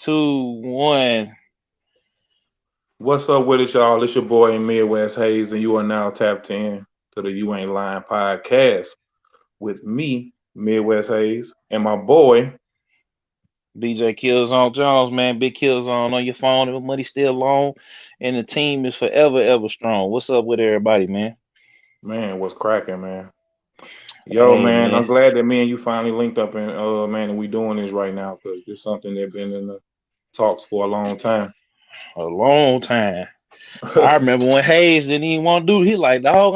two, one. What's up with it, y'all? It's your boy Midwest Haze, and you are now tapped in to the You Ain't Lying podcast with me, Midwest Haze, and my boy. DJ Killzown Jones, man. Big Killzone on your phone. The money still long, and the team is forever, ever strong. What's up with everybody, man? Man, what's cracking, man? Yo, Hey, man, I'm man. glad that me and you finally linked up, and man, and we doing this right now because it's something that been in the talks for a long time. A long time. I remember when Haze didn't even want to do it. He like, dog,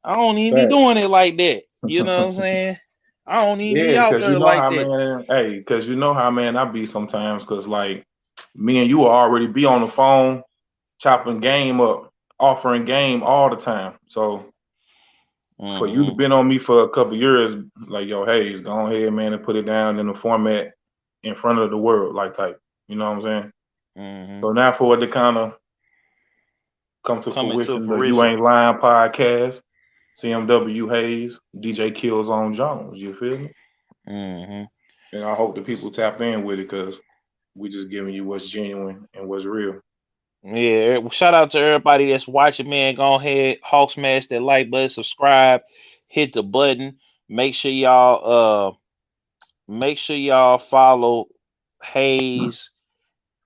I don't even be Fact. doing it like that. You know what I'm saying? I don't even be Yeah, out because you there know like how, that. man. Hey, because you know how, man, I be sometimes. Because like me and you will already be on the phone chopping game up, offering game all the time. So for you to Mm-hmm. been on me for a couple years, like yo, hey, go ahead, man, and put it down in the format in front of the world, like type. You know what I'm saying? Mm-hmm. So now for it to kind of come to Coming to fruition, the You fruition. Ain't Lying podcast, CMW Hayes, DJ Killzone Jones. You feel me? Mm-hmm. And I hope the people tap in with it because we just giving you what's genuine and what's real. Yeah, shout out to everybody that's watching, man. Go ahead, Hawk smash that like button, subscribe, hit the button. Make sure y'all follow Hayes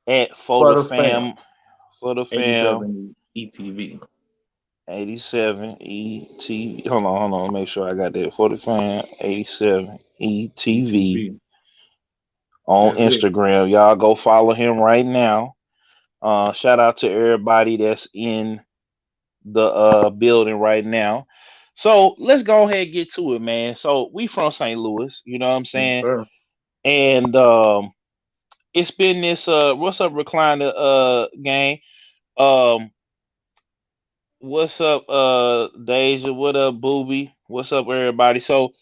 at for For the the fam, fam for the fam 87 ETV. 87 ETV. Hold on, make sure I got that for the fam 87 ETV ETV. on That's it. Instagram. Y'all go follow him right now. Shout out to everybody that's in the building right now. So let's go ahead and get to it, man. So we from St. Louis, you know what I'm Yes, saying? sir. And it's been this what's up recliner game. Um what's up Deja? What up Booby? What's up everybody? So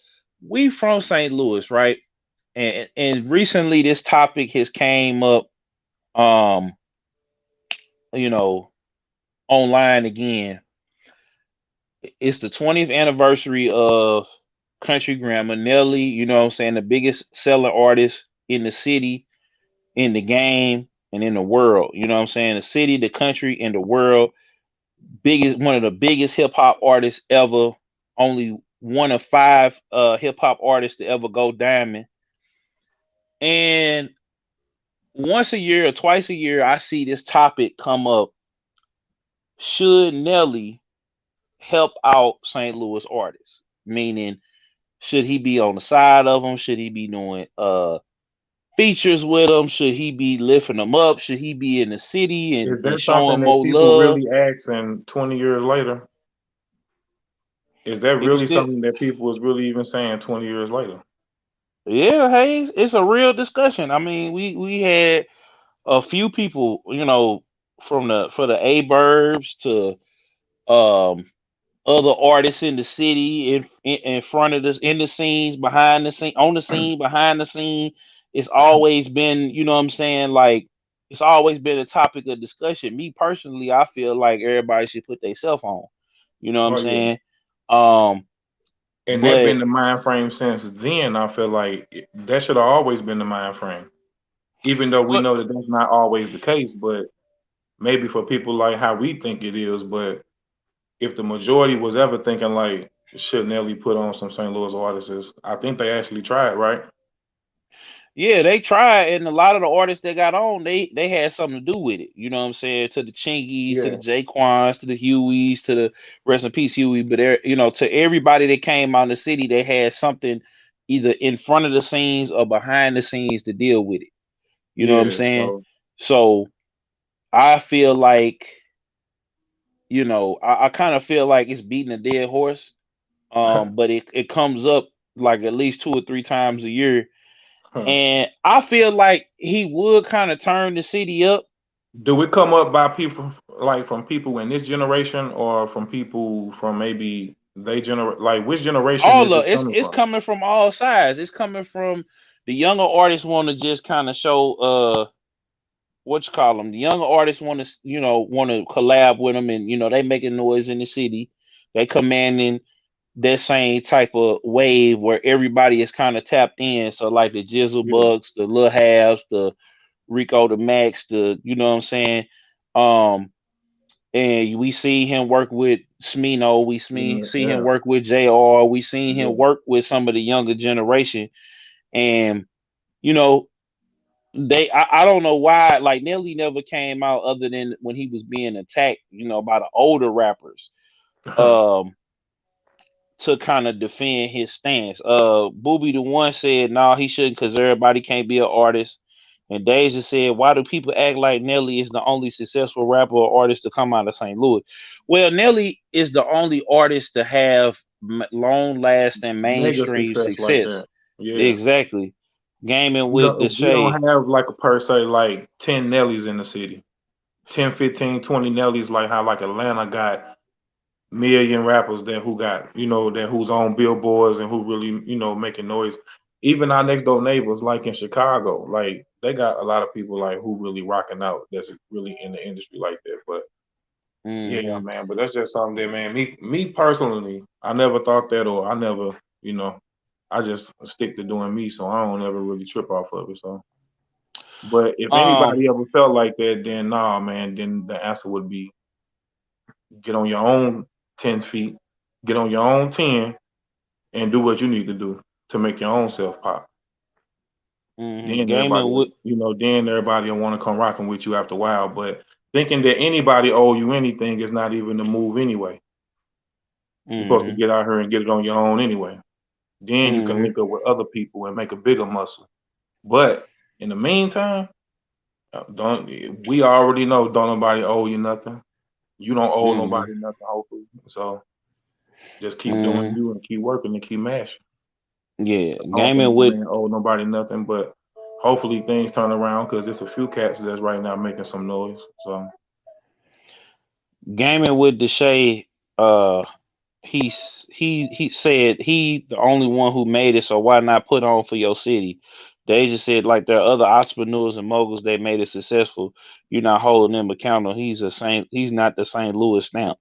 we from St. Louis, right? And recently this topic has came up um you know online again. It's the 20th anniversary of country grandma Nelly, you know what I'm saying, the biggest selling artist in the city, in the game, and in the world. You know what I'm saying? The city, the country, and the world. Biggest one of the biggest hip hop artists ever. Only one of five hip hop artists to ever go diamond. And once a year or twice a year, I see this topic come up. Should Nelly help out St. Louis artists? Meaning, should he be on the side of them? Should he be doing features with them? Should he be lifting them up? Should he be in the city and, Is and that something showing that more people love? really ask and 20 years later? Is that People really still, something that people is really even saying 20 years later? yeah, hey, it's a real discussion. I mean, we had a few people, from the for the A Burbs to um other artists in the city in front of us in the scenes, behind the scene, on the scene, behind the scene. It's always been, you know what I'm saying, like it's always been a topic of discussion. Me personally, I feel like everybody should put their cell phone. You know what I'm Oh yeah. saying? Um, And that but been the mind frame since then. I feel like that should have always been the mind frame. Even though we what know that that's not always the case, but maybe for people like how we think it is. But if the majority was ever thinking like, should Nelly put on some St. Louis artists? I think they actually tried, right? Yeah, they tried, and a lot of the artists that got on, they had something to do with it. You know what I'm saying? To the Chingies, to the Yeah. Jaquans, to the Hueys, to the rest in peace Huey. But to everybody that came out of the city, they had something either in front of the scenes or behind the scenes to deal with it. You know what I'm Yeah. saying? So So I feel like, I kind of feel like it's beating a dead horse. But it comes up like at least two or three times a year. And I feel like he would kind of turn the city up. do it come up by people like from people in this generation or from people from maybe they like which generation All is it of it's coming it's from? coming from all sides. It's coming from the younger artists want to just kind of show what you call them. The younger artists want to want to collab with them, and they making noise in the city. They commanding that same type of wave where everybody is kind of tapped in. So like the Jizzle Yeah. Bucks, the Lil Halves, the Rico the Max, the you know what I'm saying. Um, and we see him work with Smino. We see him Yeah, work with Jr. We seen him yeah. work with some of the younger generation, and you know I don't know why like Nelly never came out other than when he was being attacked, by the older rappers. Um, to kind of defend his stance. Booby the one said, "No, nah, he shouldn't, because everybody can't be an artist." And Deja said, "Why do people act like Nelly is the only successful rapper or artist to come out of St. Louis?" Well, Nelly is the only artist to have long lasting Mega mainstream success like success. that. Yeah. Exactly. Gaming You with know, the we don't shade. have like a per se like 10 Nellies in the city. 10, 15, 20 Nellies like how like Atlanta got million rappers that who got, that who's on billboards and who really, making noise. Even our next door neighbors, like in Chicago, like they got a lot of people like who really rocking out that's really in the industry like that. But yeah, Hmm. man, but that's just something that man, me personally, I never thought that or I never, you know, I just stick to doing me, so I don't ever really trip off of it. So but if Um. anybody ever felt like that, then nah, man, then the answer would be get on your own 10 feet, get on your own 10, and do what you need to do to make your own self pop. Then everybody, Gaming with. then everybody will want to come rocking with you after a while. But thinking that anybody owe you anything is not even the move anyway. You're supposed to Hmm. get out here and get it on your own anyway. Then you can Hmm. link up with other people and make a bigger muscle. But in the meantime, don't we already know don't nobody owe you nothing. You don't owe Hmm. nobody nothing, hopefully. So just keep doing Hmm. you and keep working and keep mashing. Yeah. I don't think Gaming with. man owe nobody nothing, but hopefully things turn around because there's a few cats that's right now making some noise. So Gaming with the shade. Uh. He said he the only one who made it, so why not put on for your city? Deja said like there are other entrepreneurs and moguls that made it successful. You're not holding them accountable. He's not the St. Louis stamp.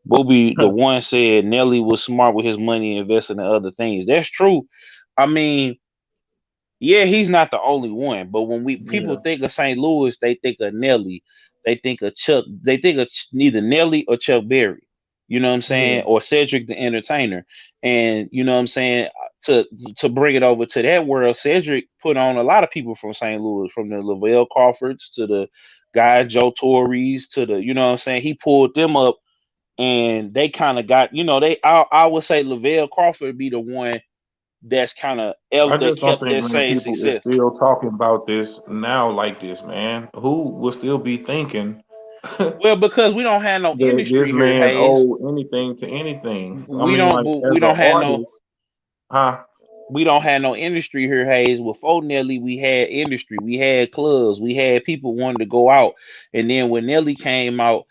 Booby the one said Nelly was smart with his money and investing in other things. That's true. I mean, yeah, he's not the only one, but when we people yeah, think of St. Louis, they think of Nelly, they think of Chuck, they think of neither Nelly or Chuck Berry. You know what I'm saying? yeah, Or Cedric the Entertainer. And you know what I'm saying? To to bring it over to that world, Cedric put on a lot of people from St. Louis, from the Lavelle Crawfords to the guy Joe Torres to the, you know what I'm saying? He pulled them up and they kind of got, I would say Lavelle Crawford be the one that's kind of I that just don't kept think that man same people is success. still talking about this now like this, man. Who will still be thinking that Well, because we don't have no this industry here, man Hayes. owe anything to anything? I We mean, don't like we as an don't have no artist, huh? we don't have no industry here, Hayes. Before Nelly, we had industry, we had clubs, we had people wanting to go out, and then when Nelly came out,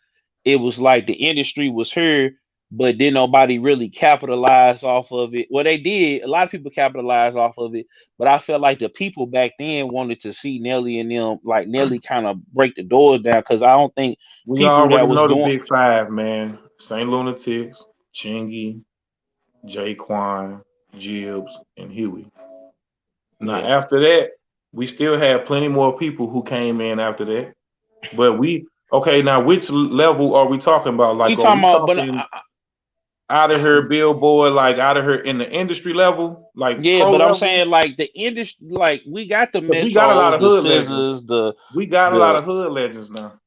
it was like the industry was here, but then nobody really capitalized off of it. Well, they did. A lot of people capitalized off of it, but I felt like the people back then wanted to see Nelly and them, like Nelly, kind of break the doors down because I don't think We people already that was know the doing. big five, man. Saint Lunatics, Chingy, Jaquan, Jibbs, and Huey. Now Yeah, after that, we still have plenty more people who came in after that. But we okay, now which level are we talking about? we Like are talking we about, but talking out of here billboard, like out of here in the industry level, like yeah, pro but I'm level? saying like the industry, like we got the Because we got a lot metros, of the hood legends. scissors, the We got a lot the. of hood legends now.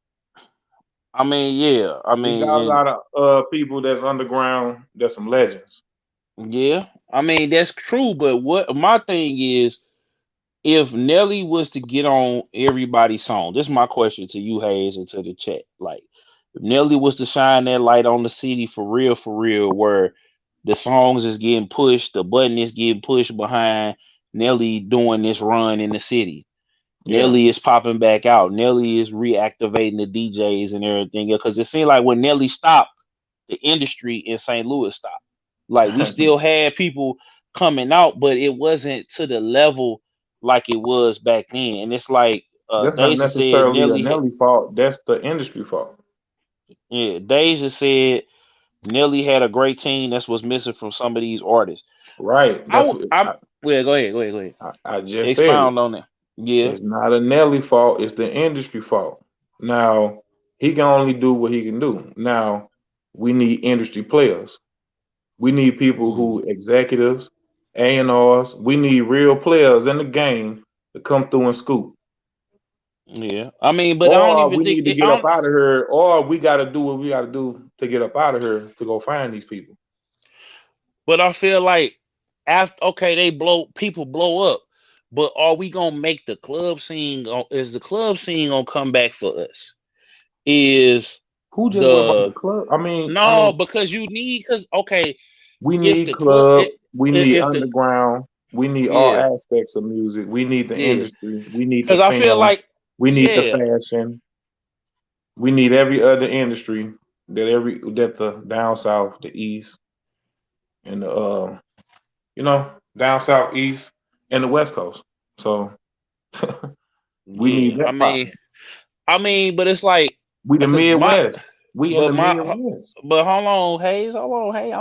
I mean, yeah, I We got a mean, lot of people that's underground, that's some legends. and yeah, I mean that's true. But what my thing is, if Nelly was to get on everybody's song, this is my question to you, Hayes, and to the chat. Like, if Nelly was to shine that light on the city for real, where the songs is getting pushed, the button is getting pushed behind Nelly doing this run in the city. Yeah. Nelly is popping back out. Nelly is reactivating the DJs and everything. Because it seemed like when Nelly stopped, the industry in St. Louis stopped. Like we still had people coming out, but it wasn't to the level like it was back then. And it's like That's not Deja said necessarily a Nelly fault. That's the industry fault. yeah, Deja said Nelly had a great team. That's what's missing from some of these artists. Right. I That's would what I'm well, go ahead, go ahead, go ahead. I just said it. Expound on it. Yeah, It's not a Nelly fault. It's the industry fault. Now he can only do what he can do. Now we need industry players. We need people mm, who executives, A&Rs. We need real players in the game to come through and scoop. yeah. I mean, but I don't Or even we think need to it, get I up don't. out of here. Or we got to do what we got to do to get up out of here to go find these people. But I feel like after okay, they blow people blow up, but are we gonna make the club scene? Is the club scene gonna come back for us? Is Who just worry about the the club? I no? mean, Because you need because okay, we if need the club club. We need if the underground. We need all yeah aspects of music. We need the yeah industry. We need the because I feel film. like We need the yeah fashion. We need every other industry that the down south, the east, and the you know down south, east, and the west coast. So we need yeah. that popping. I mean, but it's like We the because Midwest. We in but the my Midwest. but hold on, Hayes, hold on, hey,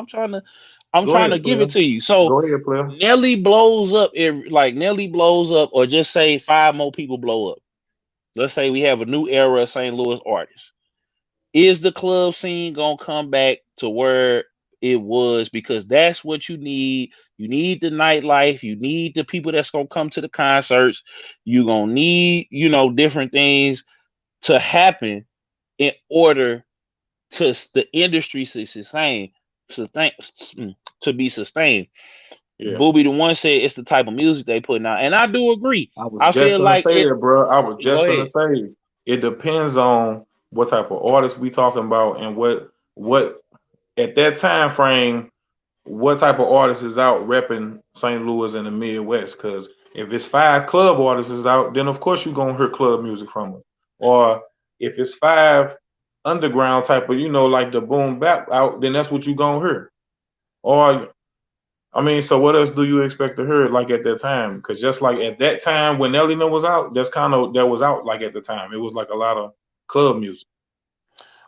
I'm Go trying ahead, to give player. it to you. So Go ahead, player. Nelly blows up like Nelly blows up, or just say five more people blow up. Let's say we have a new era of St. Louis artists. Is the club scene gonna come back to where it was? Because that's what you need. You need the nightlife. You need the people that's gonna come to the concerts. You're gonna need, different things to happen in order the industry to to be sustained. Yeah. Booby the one said it's the type of music they putting out, and I do agree. I was I just feel gonna like say it. that, bro. I was Go just gonna ahead. say it depends on what type of artist we talking about and what at that time frame what type of artist is out repping St. Louis and the Midwest. Because if it's five club artists is out, then of course you're gonna hear club music from them. Or if it's five underground type of, like the boom bap out, then that's what you gonna hear. Or so what else do you expect to hear like at that time? Because just like at that time when Nelly was out, that's kind of that was out like at the time. It was like a lot of club music.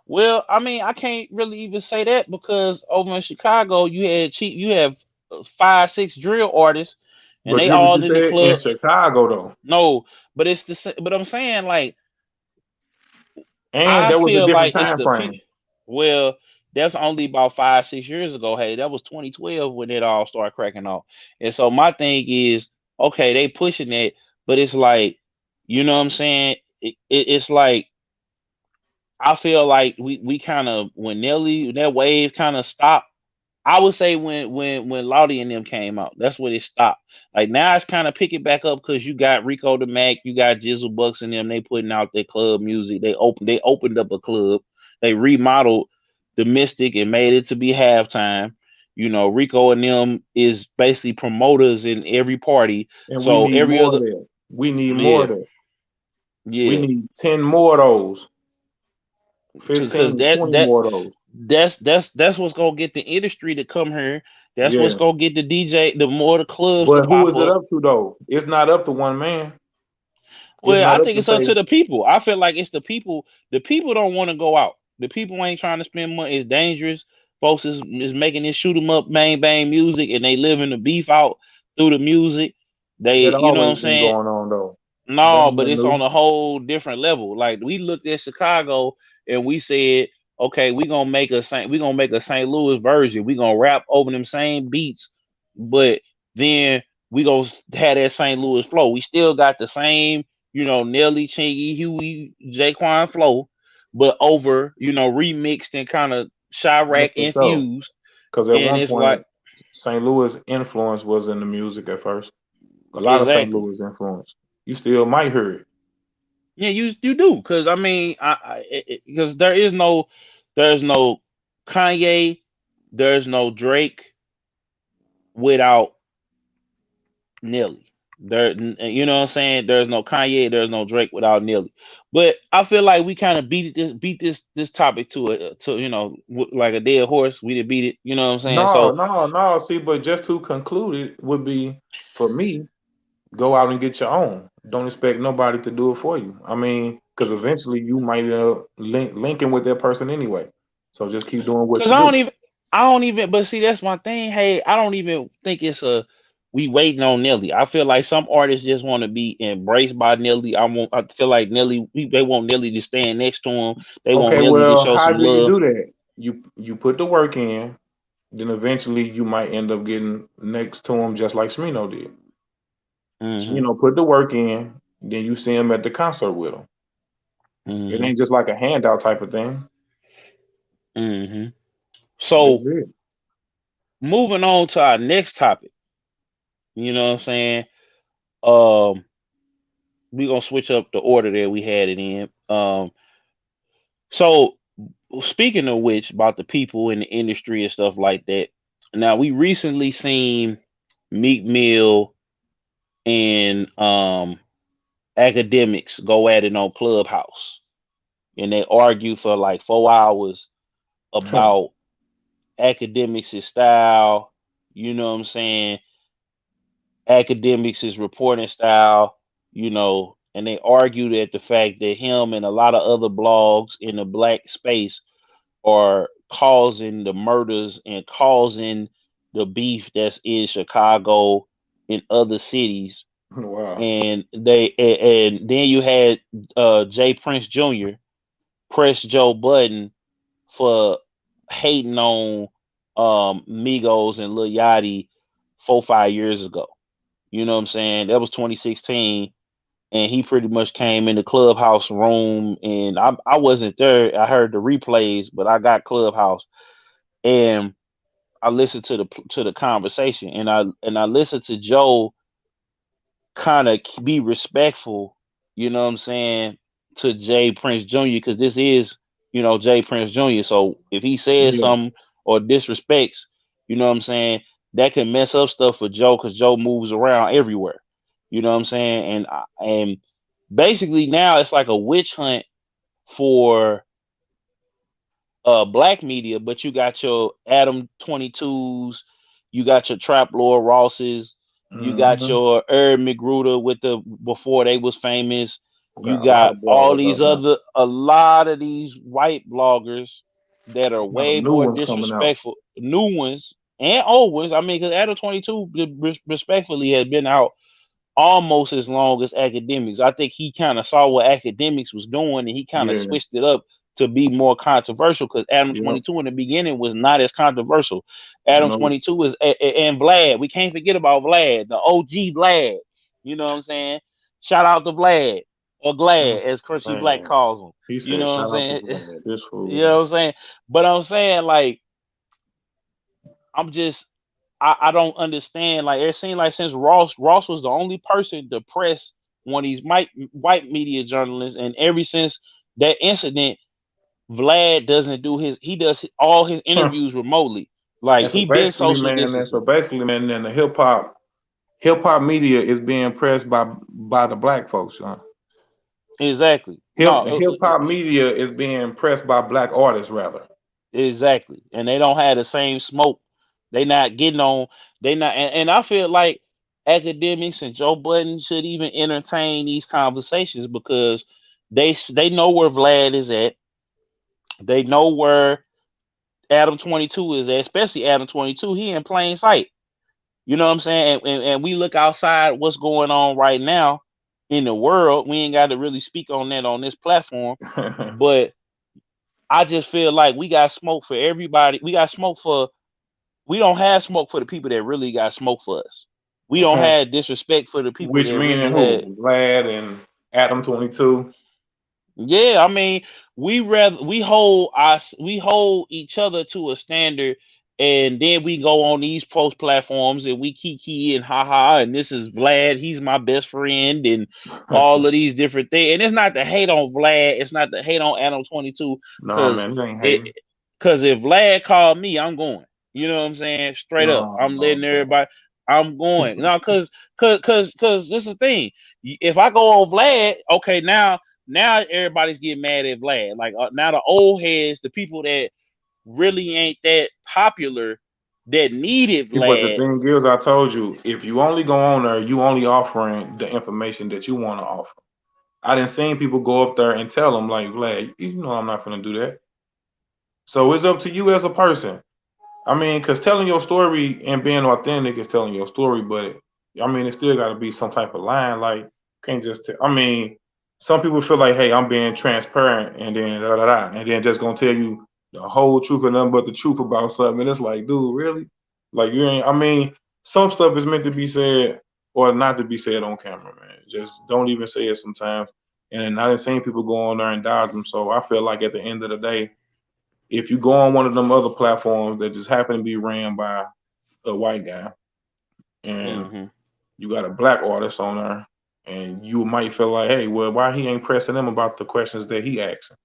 Well, I mean, I can't really even say that because over in Chicago, you have five, six drill artists, and But they you what you all in the said in club. Chicago though, No, but but I'm saying like and I that was a feel different like it's time the frame. well, that's only about 5, 6 years ago. Hey, that was 2012 when it all started cracking off. And so my thing is, okay, they pushing it, but it's like, you know what I'm saying? It's like I feel like we kind of when that wave kind of stopped. I would say when Laudy and them came out, that's where it stopped. Like now it's kind of picking back up because you got Rico the Mac, you got Jizzle Bucks and them. They putting out their club music. They opened up a club. They remodeled the Mystic and made it to be halftime. Rico and them is basically promoters in every party. And we So need every more other of that. We need more yeah of that. We yeah need 10 more of those, because 15, that 20 that more of those. that's what's gonna get the industry to come here. That's what's Yeah. gonna get the DJ, the more the clubs to But who pop is it up. up to though? It's not up to one man. It's Well, I not up think to it's up say to the people. I feel like it's the people. The people don't want to go out. The people ain't trying to spend money. It's dangerous. Folks is making this shoot 'em up, bang bang music, and they living the beef out through the music. that You know what I'm always been saying? going on though. That's No, but nothing it's new. on a whole different level. Like we looked at Chicago and we said, okay, we gonna make a St. Louis version. We gonna rap over them same beats, but then we gonna have that St. Louis flow. We still got the same, Nelly, Chingy, Huey, Jaquan flow, but over, remixed and kind of That's Chirac for sure. infused. Because at And one it's like point, St. Louis influence was in the music at first. A lot of St. exactly. Louis influence. You still might hear it. Yeah, you do because I mean, because there's no Kanye, there's no Drake without Nelly. You know what I'm saying? There's no Kanye, there's no Drake without Nelly. But I feel like we kind of beat this topic to like a dead horse. We did beat it. You know what I'm saying? No, So no, no. See, but just to conclude it would be for me, go out and get your own. Don't expect nobody to do it for you. Because eventually you might end up linking with that person anyway. So just keep doing what because you do. I don't even. But see, that's my thing. Hey, I don't even think it's a. we waiting on Nelly. I feel like some artists just want to be embraced by Nelly. I feel like they want Nelly to stand next to him. They want Okay, Nelly to well, show how some do you love. do that? You put the work in, then eventually you might end up getting next to him just like Smino did. Hmm. Smino put the work in, then you see him at the concert with him. It Hmm. ain't just like a handout type of thing. Hmm. So That's it. moving on to our next topic. You know what I'm saying? Um, we gonna switch up the order that we had it in. So speaking of which, about the people in the industry and stuff like that. Now we recently seen Meek Mill and academics go at it on Clubhouse, and they argue for like 4 hours about academics' style. You know what I'm saying? Academics' reporting style. And they argued at the fact that him and a lot of other blogs in the black space are causing the murders and causing the beef that's in Chicago and other cities. Wow. And then you had Jay Prince Jr. press Joe Budden for hating on Migos and Lil Yachty 4 5 years ago. You know what I'm saying? That was 2016, and he pretty much came in the Clubhouse room, and I wasn't there. I heard the replays, but I got Clubhouse, and I listened to the conversation, and I listened to Joe kind of be respectful, you know what I'm saying, to Jay Prince Jr. because this is, Jay Prince Jr. So if he says Yeah. something or disrespects, you know what I'm saying, that can mess up stuff for Joe because Joe moves around everywhere. You know what I'm saying? And basically now it's like a witch hunt for black media, but you got your Adam 22s, you got your Trap Lord Rosses, you got Hmm. your Herb McGruder with the before they was famous. You Got a lot got of all bloggers these out now. other a lot of these white bloggers that are A lot of way new more ones coming out. disrespectful, new ones and old ones. I mean, because Adam 22 respectfully has been out almost as long as academics. I think he kind of saw what academics was doing and he kind of Yeah. switched it up to be more controversial because Adam Yep. 22 in the beginning was not as controversial. Adam No. 22 is and Vlad. We can't forget about Vlad, the OG Vlad. You know what I'm saying? Shout out to Vlad or Glad as Crunchy Black Man. calls him. He You said, know what I'm shout out to saying? Vlad. This You fool. know what I'm saying? But I'm saying like I'm just I don't understand. Like it seemed like since Ross was the only person to press one of these white media journalists, and ever since that incident, Vlad doesn't do his. He does all his interviews remotely. Like And so he been basically, social man, distancing. then the hip hop media is being pressed by the black folks, Sean. Exactly. Hip No. hop media is being pressed by black artists rather. Exactly. And they don't have the same smoke. They not getting on. They not. And I feel like academics and Joe Budden should even entertain these conversations because they know where Vlad is at. They know where Adam 22 is at, especially Adam 22. He in plain sight. You know what I'm saying? And we look outside what's going on right now in the world. We ain't got to really speak on that on this platform. But I just feel like we got smoke for everybody. We don't have smoke for the people that really got smoke for us. We don't have disrespect for the people Which that meaning really had. who? Vlad and Adam 22. Yeah, I mean, we hold each other to a standard, and then we go on these post platforms and we kiki and haha, and this is Vlad, he's my best friend, and all of these different things. And it's not to hate on Vlad, it's not to hate on Adam 22, Nah, because man, he ain't it hating. because if Vlad called me, I'm going. You know what I'm saying? Straight up, No, I'm no, letting bro. everybody. I'm going. No, cause this is the thing. If I go on Vlad, okay, now everybody's getting mad at Vlad. Like now the old heads, the people that really ain't that popular, that needed See, but the Vlad. thing is, I told you, if you only go on there, you only offering the information that you want to offer. I didn't seen people go up there and tell them like, Vlad, you know I'm not gonna do that. So it's up to you as a person. I mean, because telling your story and being authentic is telling your story, but I mean, it still got to be some type of line. Like, can't just. I mean, some people feel like, hey, I'm being transparent, and then da da da, and then just gonna tell you the whole truth and nothing but the truth about something. And it's like, dude, really? Like, you ain't. I mean, some stuff is meant to be said or not to be said on camera, man. Just don't even say it sometimes. And I done seen people go on there and dodge them. So I feel like at the end of the day, if you go on one of them other platforms that just happen to be ran by a white guy, and Hmm. you got a black artist on there, and you might feel like, hey, well, why he ain't pressing them about the questions that he asking?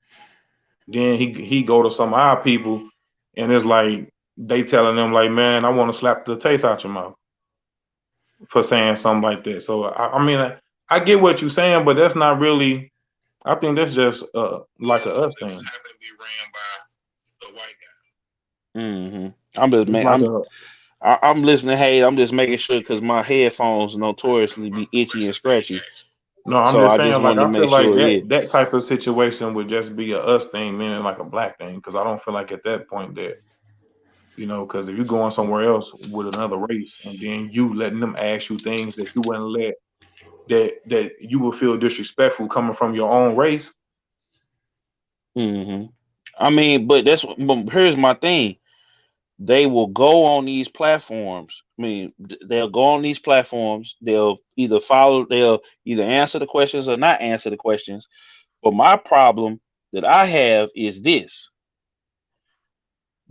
Then he go to some of our people, and it's like they telling them like, man, I want to slap the taste out your mouth for saying something like that. So I mean, I get what you're saying, but that's not really. I think that's just like a us That just thing. happened to be ran by the white guy. Hmm. I'm just It's man. like a I'm listening. Hey, I'm just making sure because my headphones notoriously be itchy and scratchy. no. I'm So just I saying, just like wanted to I feel make like sure. Yeah. that type of situation would just be a us thing, meaning like a black thing, because I don't feel like at that point that because if you're going somewhere else with another race and then you letting them ask you things that you wouldn't let that you would feel disrespectful coming from your own race. Hmm. I mean, but here's my thing. They will go on these platforms. I mean, they'll go on these platforms. They'll either answer the questions or not answer the questions. But my problem that I have is this: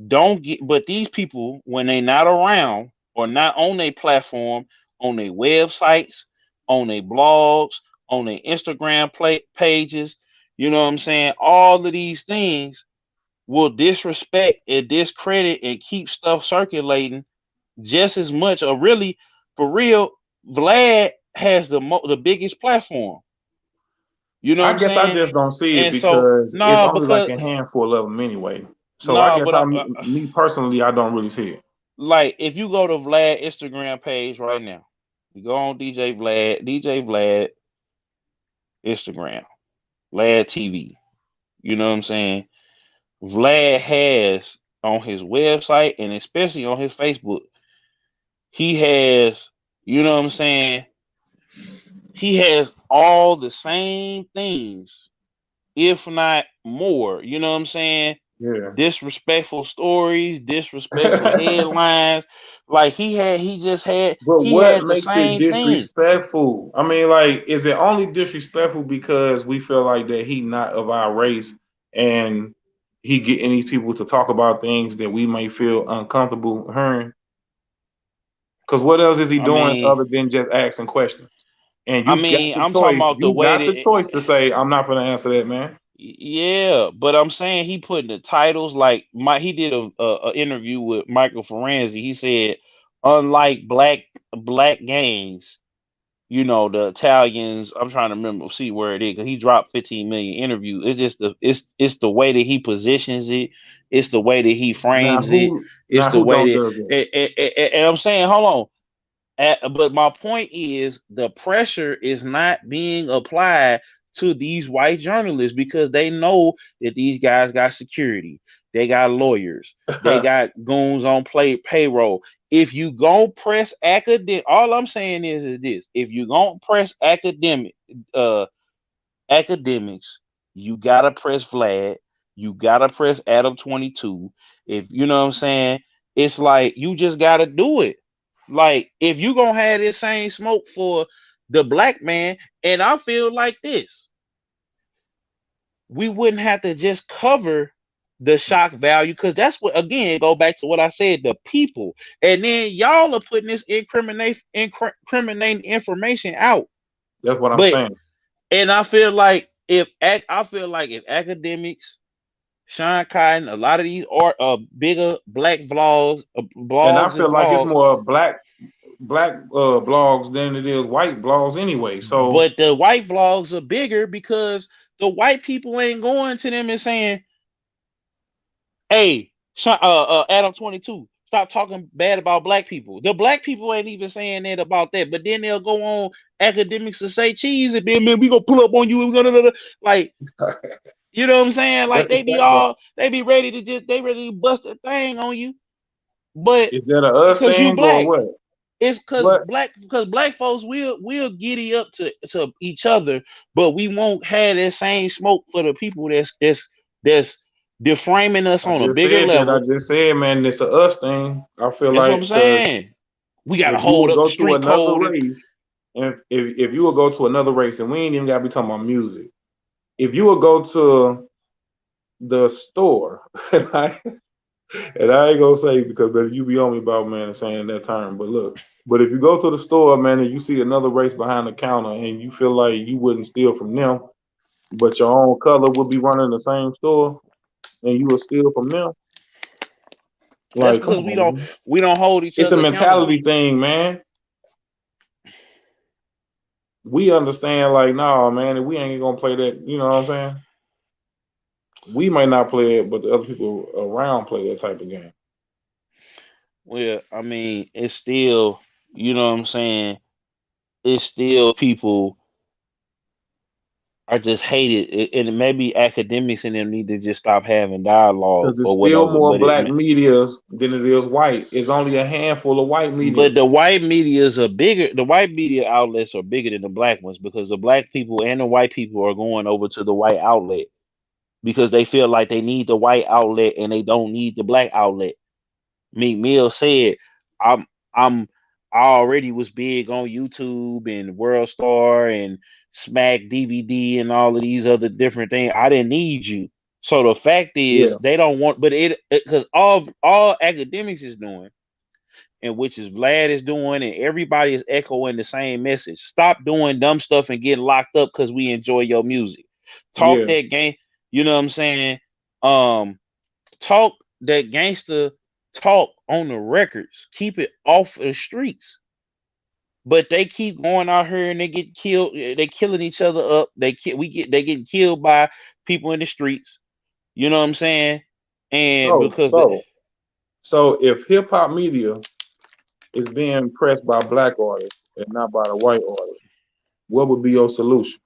don't get, but these people when they not around or not on their platform, on their websites, on their blogs, on their Instagram pages, you know what I'm saying? All of these things will disrespect and discredit and keep stuff circulating just as much, or really for real. Vlad has the biggest platform, you know what I I'm guess I saying? just don't see it And so because it's no, only like because a handful of them anyway. So I no, guess but me personally, I don't really see it. like if you go to Vlad Instagram page right now, you go on DJ Vlad Instagram, Vlad TV, you know what I'm saying? Vlad has on his website and especially on his Facebook, he has, you know what I'm saying, he has all the same things, if not more. You know what I'm saying? Yeah. Disrespectful stories, disrespectful headlines. Like But he what had the makes it same thing. disrespectful? I mean, like, is it only disrespectful because we feel like that he not of our race and he getting these people to talk about things that we may feel uncomfortable hearing? Because what else is he I doing mean, other than just asking questions? And I you got mean, the I'm talking choice. about the You way got the that choice to say, I'm not going to answer that, man. yeah, but I'm saying he put in the titles like he did a interview with Michael Ferenzi. He said, unlike black gangs, you know, the Italians. I'm trying to remember, see where it is, because he dropped 15 million interviews. It's just it's the way that he positions it. It's the way that he frames it. It's Now the who way don't that, does that? and I'm saying, hold on. But my point is, the pressure is not being applied to these white journalists because they know that these guys got security, they got lawyers, they got goons on payroll. If you go press academic, all I'm saying is this: if you go press uh, academics, you gotta press Vlad, you gotta press Adam 22. If you know what I'm saying, it's like you just gotta do it. Like if you gonna have this same smoke for the black man, and I feel like this, we wouldn't have to just cover the shock value because that's what again go back to what I said, the people, and then y'all are putting this incriminating information out. That's what I'm But saying. and I feel like if academics, Sean Cotton, a lot of these are bigger black And I blogs and feel like it's vlogs, more black blogs than it is white blogs anyway. So but the white vlogs are bigger because the white people ain't going to them and saying, "Hey, Adam 22, stop talking bad about black people." The black people ain't even saying that about that, but then they'll go on academics to say cheese and then man, we gonna pull up on you. Like, you know what I'm saying? Like that's the fact. But they be ready to bust a thing on you, but is that a us because you thing or black. what? It's But because black folks will giddy up to each other, but we won't have that same smoke for the people that's deframing us I on a just bigger said that. I level. just said, man, it's a us thing. I feel That's what I'm like because saying. We gotta if you hold would up the go to street another code and race, and if you would go to another race, and we ain't even gotta be talking about music. If you would go to the store, and I ain't gonna say because but you be on me about man saying that term, but look, but if you go to the store, man, and you see another race behind the counter, and you feel like you wouldn't steal from them, but your own color would be running the same store, and you would steal from them, that's like, come because on, man. we don't hold each It's a other accountable. mentality thing, man. We understand, like, nah, man, we ain't gonna play that. You know what I'm saying? We might not play it, but the other people around play that type of game. Well, I mean, it's still, you know what I'm saying? It's still people are just hated, and maybe academics in them need to just stop having dialogue Because it's or still whatever. more black medias than it is white. It's only a handful of white media. But the white medias are bigger. The white media outlets are bigger than the black ones because the black people and the white people are going over to the white outlet because they feel like they need the white outlet and they don't need the black outlet. Meek Mill said, "I'm I'm I already was big on YouTube and World Star and Smack DVD and all of these other different things. I didn't need you." So the fact is, Yeah, they don't want, but it because all academics is doing, and which is Vlad is doing, and everybody is echoing the same message. Stop doing dumb stuff and get locked up because we enjoy your music. Talk yeah. that game. You know what I'm saying? Um, talk that gangster talk on the records. Keep it off of the streets. But they keep going out here and they get killed. They killing each other up. They get killed by people in the streets. You know what I'm saying? And So, because the so, so if hip hop media is being pressed by black artists and not by the white artists, what would be your solution?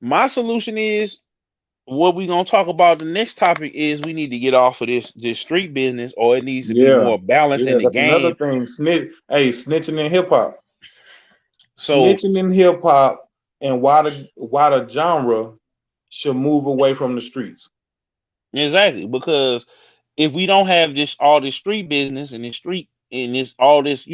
my solution is what we gonna talk about. The next topic is we need to get off of this street business, or it needs to be Yeah, more balance in yeah. the That's another game. thing. Hey, snitching in hip hop, So snitching in hip hop, and why the genre should move away from the streets. exactly, because if we don't have this all this street business and this street and this all this,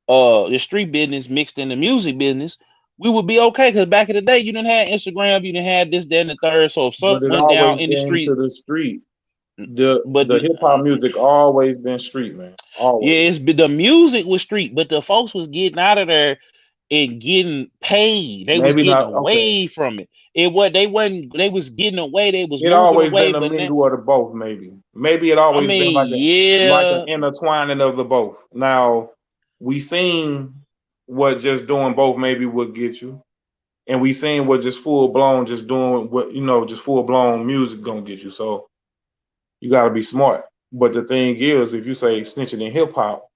the street business mixed in the music business, we would be okay. Because back in the day, you didn't have Instagram, you didn't have this, that, and the third. So if But something it went down always in the been to street, the street. The but the hip hop music always been street, man. yeah, Always. the music was street, but the folks was getting out of there and getting paid. They was Maybe getting not. Okay. away from it. They wasn't. They was getting away. They was It moving always away. been a But now, mingle of the both, maybe. Maybe it I always been mean, like an yeah, intertwining of the both. Now we seen what just doing both maybe would get you, and we seen what just full blown just doing what just full blown music gonna get you. So you got to be smart. But the thing is, if you say snitching in hip hop,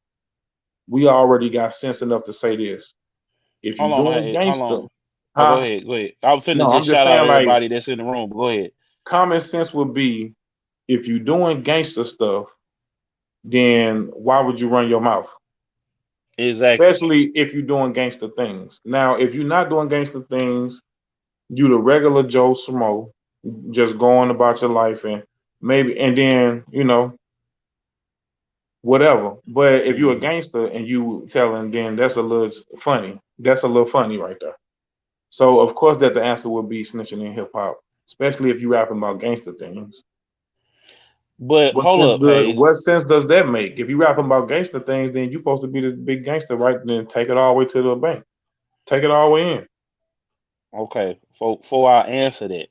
we already got sense enough to say this. If you hold on, doing hey, hold gangster, on. Oh, go huh? ahead, go ahead. I'm finna No, I'm just just shout out saying like everybody that's in the room. But go ahead. common sense would be if you doing gangster stuff, then why would you run your mouth? Exactly. Especially if you're doing gangster things. Now, if you're not doing gangster things, you the regular Joe Smo, just going about your life and maybe and then, whatever. But if you're a Hmm. gangster and you telling, then that's a little funny. That's a little funny right there. So of course that the answer would be snitching in hip hop, especially if you rapping about gangster things. But hold up, Hayes. What sense does that make? If you rapping about gangster things, then you supposed to be this big gangster, right? Then take it all the way to the bank. Take it all the way in. Okay, before I answer that,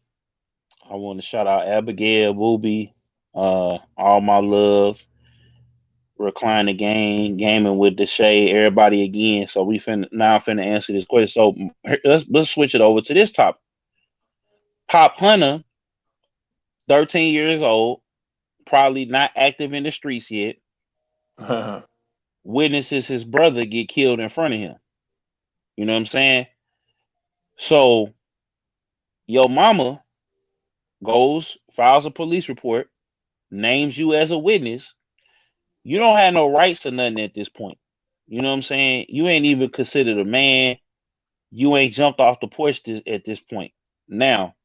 I want to shout out Abigail, Booby, all my love, Recline the Game, Gaming with the Shade, everybody again. So we finna answer this question. So let's switch it over to this topic. Pop Hunter, 13 years old, probably not active in the streets yet, witnesses his brother get killed in front of him. You know what I'm saying? So your mama goes, files a police report, names you as a witness. You don't have no rights or nothing at this point. You know what I'm saying? You ain't even considered a man. You ain't jumped off the porch at this point. Now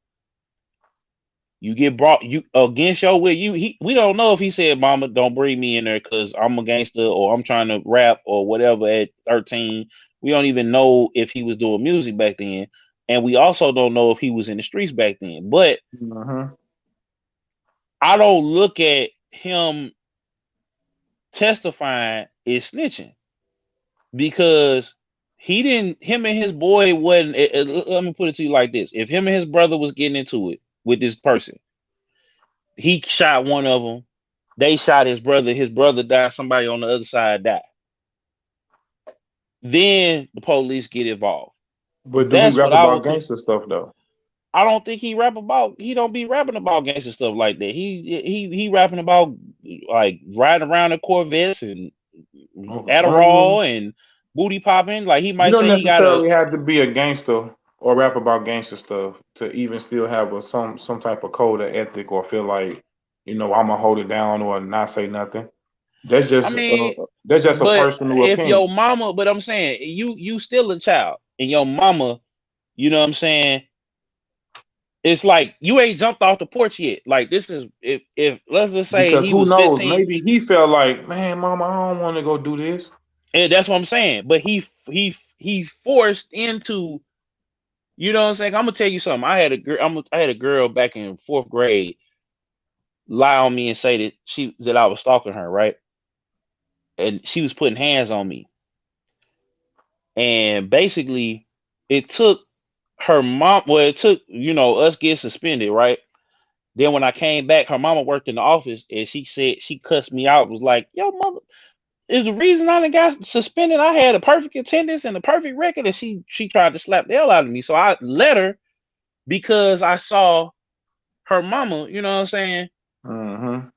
you get brought you against your will. We don't know if he said, "Mama, don't bring me in there because I'm a gangster or I'm trying to rap or whatever." At 13, we don't even know if he was doing music back then, and we also don't know if he was in the streets back then. But Mm-hmm. I don't look at him testifying is snitching because he didn't. Him and his boy wasn't. Let me put it to you like this: if him and his brother was getting into it with this person, he shot one of them. They shot his brother. His brother died. Somebody on the other side died. Then the police get involved. But do he That's rap what I about would. gangster stuff though? I don't think he rap about. He don't be rapping about gangster stuff like that. He rapping about like riding around in Corvettes and Okay. Adderall and booty popping. Like he You might don't say he got a. necessarily have to be a gangster or rap about gangster stuff to even still have some type of code of ethic or feel like, I'm gonna hold it down or not say nothing. That's I just mean, a but personal if your opinion. mama, but I'm saying you still a child, and your mama, you know what I'm saying. It's like you ain't jumped off the porch yet. Like this is if let's just say Because he who was knows? 15, Maybe he felt like, man, mama, I don't want to go do this. and that's what I'm saying. But he forced into. You know what I'm saying? I'm gonna tell you something. I had a girl back in fourth grade lie on me and say that I was stalking her, right? And she was putting hands on me. And basically, it took her mom. Well, it took us get suspended, right? Then when I came back, her mama worked in the office, and she said she cussed me out. Was like, "Yo, mother is the reason I done got suspended. I had a perfect attendance and a perfect record." And she tried to slap the hell out of me. So I let her because I saw her mama. You know what I'm saying? Mm-hmm.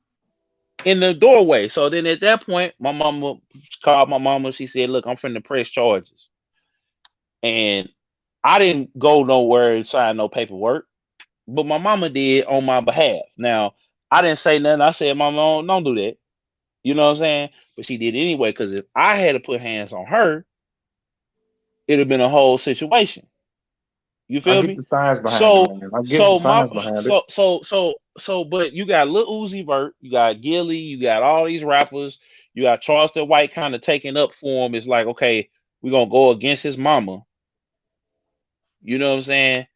In the doorway. So then at that point, my mama called my mama. She said, "Look, I'm finna press charges." And I didn't go nowhere and sign no paperwork, but my mama did on my behalf. Now, I didn't say nothing. I said, "Mama, don't do that." You know what I'm saying? But she did anyway, because if I had to put hands on her, it'd have been a whole situation. You I feel get me? the science behind it, So man. I get the so my science behind it. but you got Lil Uzi Vert, you got Gilly, you got all these rappers, you got Charleston White kind of taking up for him. It's like, okay, we're gonna go against his mama. You know what I'm saying?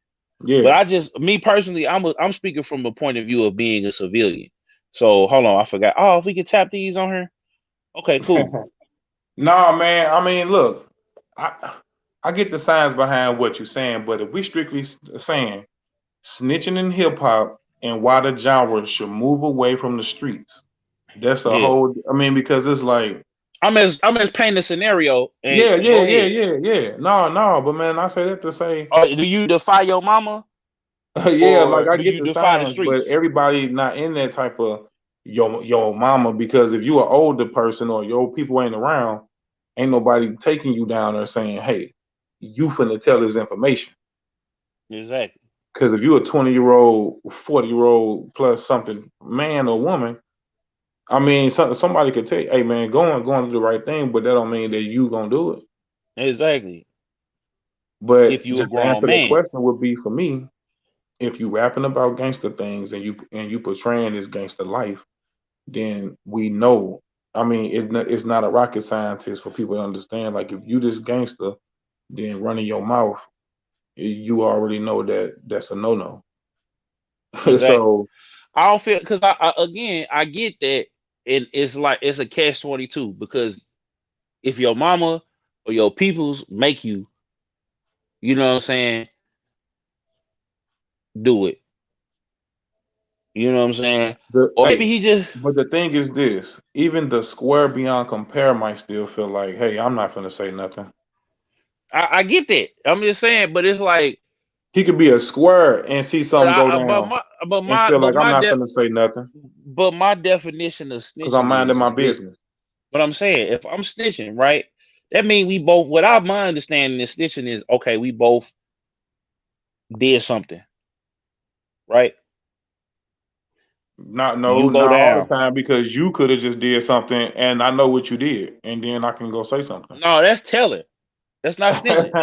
But Yeah. me personally, I'm speaking from a point of view of being a civilian. So hold on, I forgot. Oh, if we could tap these on her, okay, cool. Nah, man. I mean, look, I I get the science behind what you're saying, but if we strictly saying snitching in hip hop and why the genre should move away from the streets, that's a Yeah, whole. I mean, because it's like, I'm as painting a scenario. And yeah, go yeah, yeah, ahead. yeah, yeah. No, no, but man, I say that to say, Do you defy your mama yeah, like or I do get you the defy the science, but streets? everybody not in that type of your mama because if you an older person or your people ain't around, ain't nobody taking you down there saying, hey, you finna tell this information. Exactly. Because if you a 20-year-old, 40-year-old plus something man or woman, I mean, somebody could tell you, hey man, going to do the right thing, but that don't mean that you gonna do it. Exactly. If But you a just to grown answer that man. question would be for me, if you rapping about gangster things and you portraying this gangster life, then we know. I mean, it's not a rocket scientist for people to understand. Like if you this gangster, then running your mouth, you already know that that's a no no. Exactly. So I don't feel because again I get that it's like it's a catch 22 because if your mama or your peoples make you, you know what I'm saying, do it. You know what I'm saying? the Or maybe hey, he just but the thing is this: even the square beyond compare might still feel like, hey, I'm not gonna say nothing. I get that. I'm just saying, but it's like He could be a square and see but something go I down and feel like I'm not gonna say nothing but my definition of because I'm snitching minding my is this. business. What I'm saying, if I'm snitching, right? That means we both. Without my understanding, is snitching is okay. We both did something, right? Not no, You go not all down. the time because you could have just did something and I know what you did, and then I can go say something. No, that's telling. That's not snitching.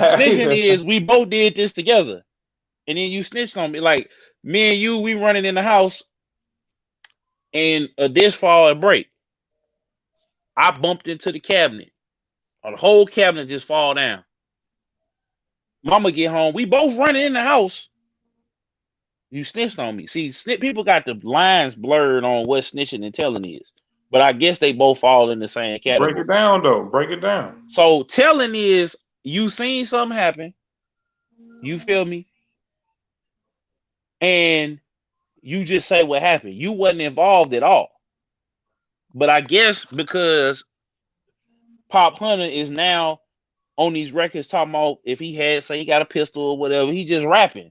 Snitching is we both did this together, and then you snitched on me. Like me and you, we running in the house, and a dish fall and break. I bumped into the cabinet. Or the whole cabinet just fall down. Mama get home. We both running in the house. You snitched on me. See, people got the lines blurred on what snitching and telling is. But I guess they both fall in the same Break it category. down though. Break it down. So telling is you seen something happen, you feel me? And you just say what happened. You wasn't involved at all. But I guess because Pop Hunter is now on these records talking about if he had, say he got a pistol or whatever, he just rapping.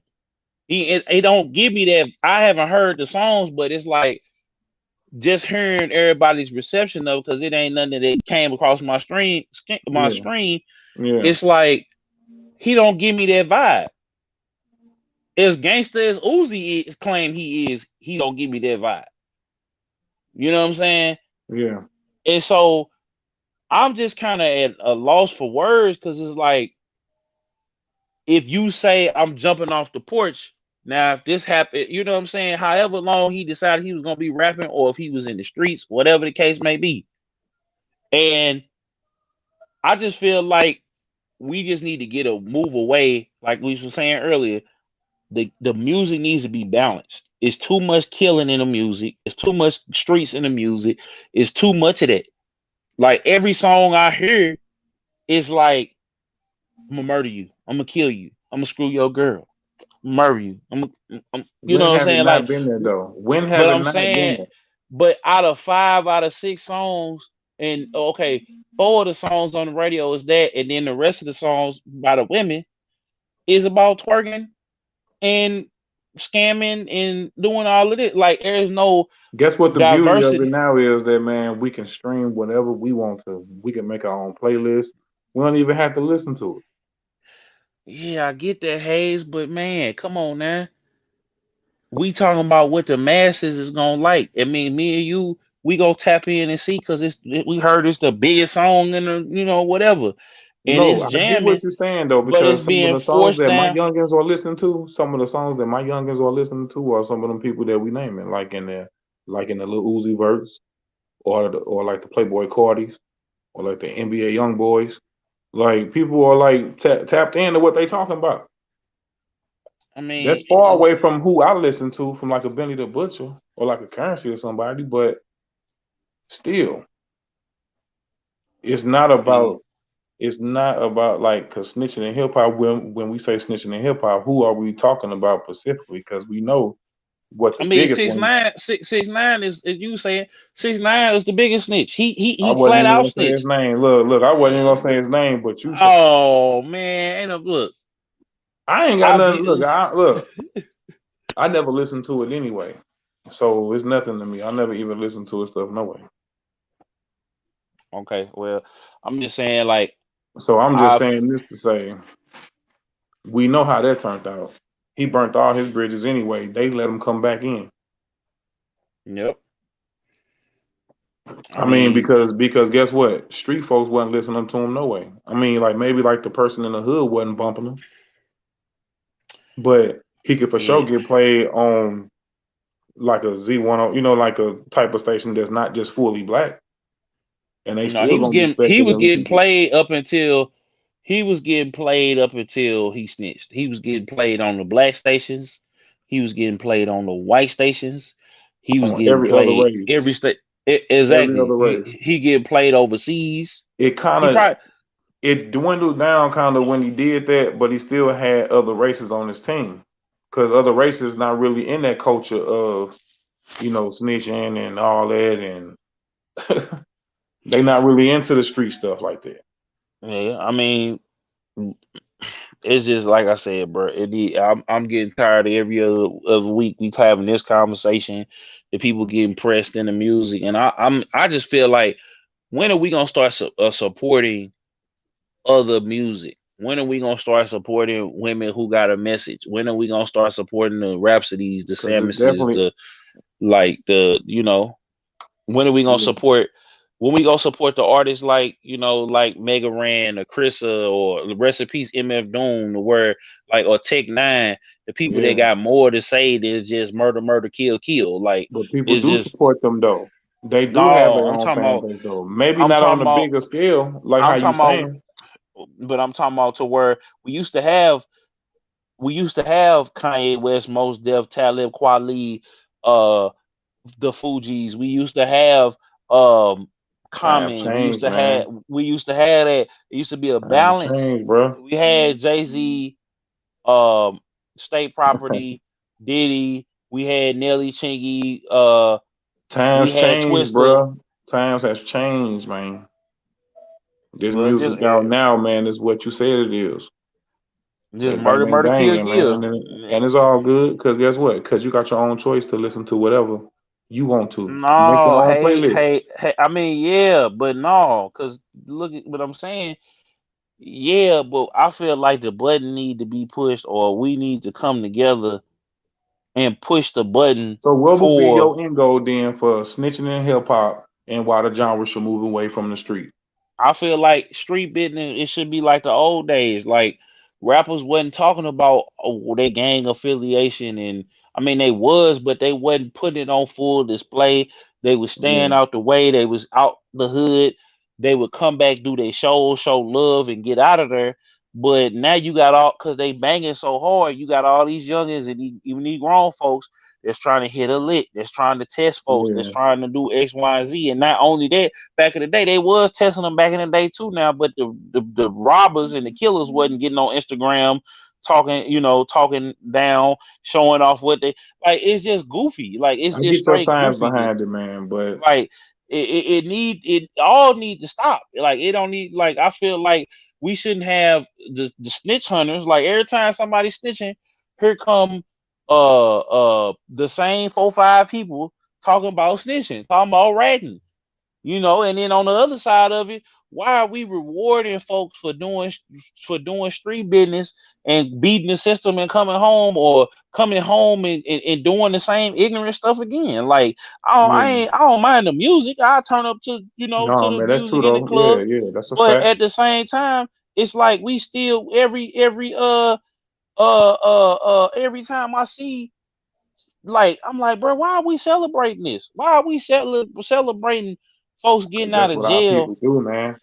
He don't give me that. I haven't heard the songs, but it's like just hearing everybody's reception of, because it ain't nothing that came across my Yeah, screen. yeah, It's like he don't give me that vibe. As gangster as Uzi is claim he is, he don't give me that vibe. You know what I'm saying? yeah. And so I'm just kind of at a loss for words, because it's like if you say I'm jumping off the porch, now if this happened, you know what I'm saying? However long he decided he was gonna be rapping, or if he was in the streets, whatever the case may be. And I just feel like we just need to get a move away, like we were saying earlier. The music needs to be balanced. It's too much killing in the music. It's too much streets in the music. It's too much of that. Like every song I hear is like, I'm gonna murder you. I'm gonna kill you. I'm gonna screw your girl. Murder you. You know When what I'm have it saying? not Like, been there though? When but have it I'm not been saying, there? but out of 5 out of 6 songs, and okay, 4 of the songs on the radio is that, and then the rest of the songs by the women is about twerking and scamming and doing all of it. Like there's no Guess what the beauty of it diversity. now is that man, we can stream whatever we want to. We can make our own playlist. We don't even have to listen to it. Yeah, I get that, Haze, but man, come on now. We talking about what the masses is gonna like. I mean, me and you, we go tap in and see, because we heard it's the biggest song in the, whatever, and No, it's I get what jamming, you're saying though, but it's because some of being the songs forced that my down. youngins are listening to, some of the songs that my youngins are listening to are some of them people that we naming, like in the Lil Uzi verse, or like the Playboy Cardis, or like the NBA Young Boys. Like people are like tapped into what they talking about. I mean, That's far away from who I listen to, from like a Benny the Butcher or like a Currency or somebody, but still, it's not I mean, about it's not about like, cause snitching in hip hop. When we say snitching in hip hop, who are we talking about specifically? Because we know what I the mean, biggest six one. nine, 6'9" is you saying 6'9" is the biggest snitch. I He wasn't flat even out gonna say his snitch. name. Look, I wasn't even gonna say his name, but you said Oh man, ain't no look. I ain't got I nothing. be Look. I never listened to it anyway, so it's nothing to me. I never even listened to his stuff no way. okay. Well, I'm just saying, like So I'm just I saying this to say we know how that turned out. He burnt all his bridges anyway. They let him come back in. yep. I I mean, mean, because guess what? Street folks wasn't listening to him no way. I mean, like maybe like the person in the hood wasn't bumping him, but he could for sure yeah. get played on like a Z10, like a type of station that's not just fully black, and they No, still gonna respect he it was and getting listen to it. played up until he snitched. He was getting played on the black stations. He was getting played on the white stations. He was On getting every other played race, every state. every Exactly. other race. He getting played overseas. It kind He of probably it dwindled down kind of when he did that, but he still had other races on his team because other races not really in that culture of snitching and all that, and they not really into the street stuff like that. yeah. I mean, it's just like I said, bro. I'm getting tired of every other week we having this conversation. The people getting pressed in the music, and I just feel like, when are we gonna start supporting other music? When are we gonna start supporting women who got a message? When are we gonna start supporting the Rhapsodies, the Because it's Samuses, definitely the Like when are we gonna Yeah. support? When we gonna support the artists like like Mega Ran or Chrissa or the Rest in Peace MF Doom, where like or Tech Nine, the people that Yeah. got more to say than just murder, murder, kill, kill. Like But people it's do just support them though. They do have no. their I'm own talking fan about. base though. Maybe I'm not on talking a about. bigger scale, like how I'm you talking about. saying. But I'm talking about to where we used to have. We used to have Kanye West, Mos Def, Talib Kweli, uh, the Fugees. We used to have Times Common. We used change, to have man. that. It used to be a Times balance. change, bro. We had Jay-Z, um, State Property, Diddy. We had Nelly Chingy. We Times had change, Twister. bro. Times has changed, man. This Well, music out now, man, is what you said it is. just It's murder, banging, murder, kill, banging, man, kill. and it's all good. Cause guess what? Cause you got your own choice to listen to whatever you want to. Make your No, own hey, playlist. hey, hey. I mean, yeah, but no, cause look at what I'm saying. Yeah, but I feel like the button need to be pushed, or we need to come together and push the button So what would be for. your end goal then for snitching in hip hop and why the genre should move away from the street? I feel like street business. It should be like the old days. Like rappers wasn't talking about their gang affiliation, and I mean they was, but they wasn't putting it on full display. They was staying Yeah, out the way. They was out the hood. They would come back, do their shows, show love, and get out of there. But now you got all because they banging so hard. You got all these youngins and even these grown folks that's trying to hit a lick. That's trying to test folks. That's yeah, trying to do X, Y, and Z. And not only that, back in the day, they was testing them back in the day too now, but the robbers and the killers wasn't getting on Instagram talking, talking down, showing off what they like. It's just goofy. Like it's I just get your straight science goofiness. behind it, man, but Like it all need to stop. Like it don't need like I feel like we shouldn't have the snitch hunters. Like every time somebody snitching, here come the same 4 5 people talking about snitching, talking about ratting. And then on the other side of it, why are we rewarding folks for doing street business and beating the system and coming home and doing the same ignorant stuff again? Like yeah. I don't mind the music. I turn up to to No, the man, that's true music in the though. Yeah, club, yeah, that's a but fact. at the same time, it's like we still every time I see, like, I'm like, bro, why are we celebrating this? Why are we celebrating folks Cause getting out that's of what our jail? people do, man.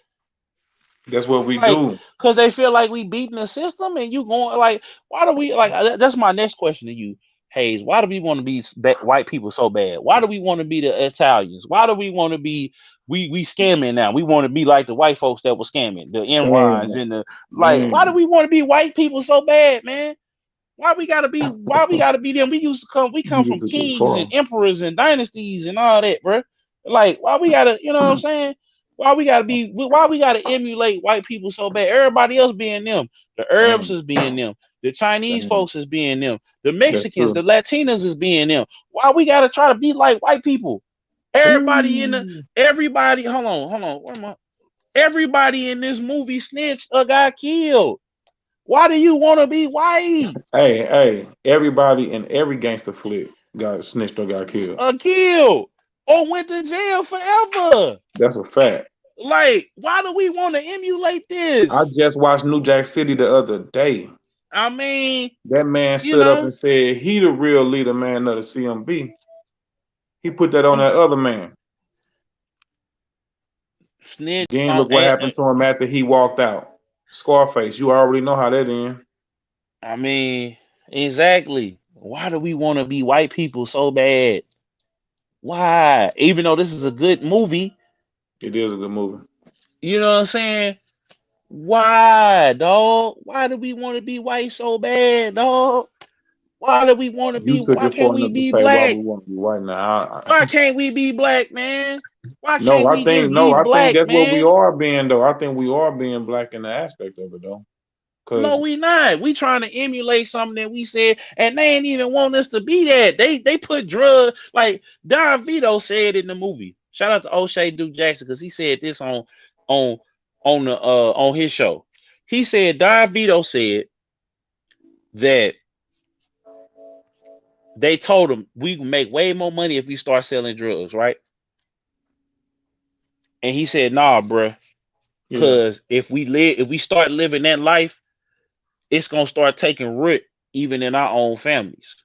That's what we Like, do. because they feel like we beating the system, and you going like, why do we like? That's my next question to you, Hayes. Why do we want to be white people so bad? Why do we want to be the Italians? Why do we want to be we scamming now? We want to be like the white folks that were scamming, the Enrons Damn, and the like. Why do man. we want to be white people so bad, man? Why we gotta be them? We come You from took it kings and far. emperors and dynasties and all that, bro. Like, why we gotta, you know what I'm saying? Why we gotta emulate white people so bad? Everybody else being them. The Arabs Damn, is being them. The Chinese damn. folks is being them. The That's Mexicans, the true. Latinas is being them. Why we gotta try to be like white people? Everybody in the Ooh. everybody, hold on, where am I? Everybody in this movie snitched or got killed. Why do you want to be white? Hey, hey, everybody in every gangster flick got snitched or got killed. Killed or went to jail forever. That's a fact. Like, why do we want to emulate I this? just watched New Jack City the other day. I mean, That man you stood up know, and said he the real leader, man, of the CMB. He put that on that other man. snitch Then on. look what happened to him after he walked out. Scarface, you already know how that ends. I mean, exactly. Why do we want to be white people so bad? Why? Even though this is a good movie, It is a good movie. you know what I'm saying? Why, dog? Why do we want to be white so bad, dog? Why do we want to be? You took Why it can't far we enough to be say why black? we want to be white now. Why can't we be black, man? Why No, can't we just be I think black, that's what we man? are being though. I think we are being black in the aspect of it though. No, Cause we not. We trying to emulate something that we said, and they ain't even want us to be that. They put drugs like Don Vito said in the movie. Shout out to O'Shea Duke Jackson because he said this on on his show. He said Don Vito said that They told him we can make way more money if we start selling drugs, right? And he said, "Nah, bruh, Yeah. because if we start living that life, it's gonna start taking root even in our own families."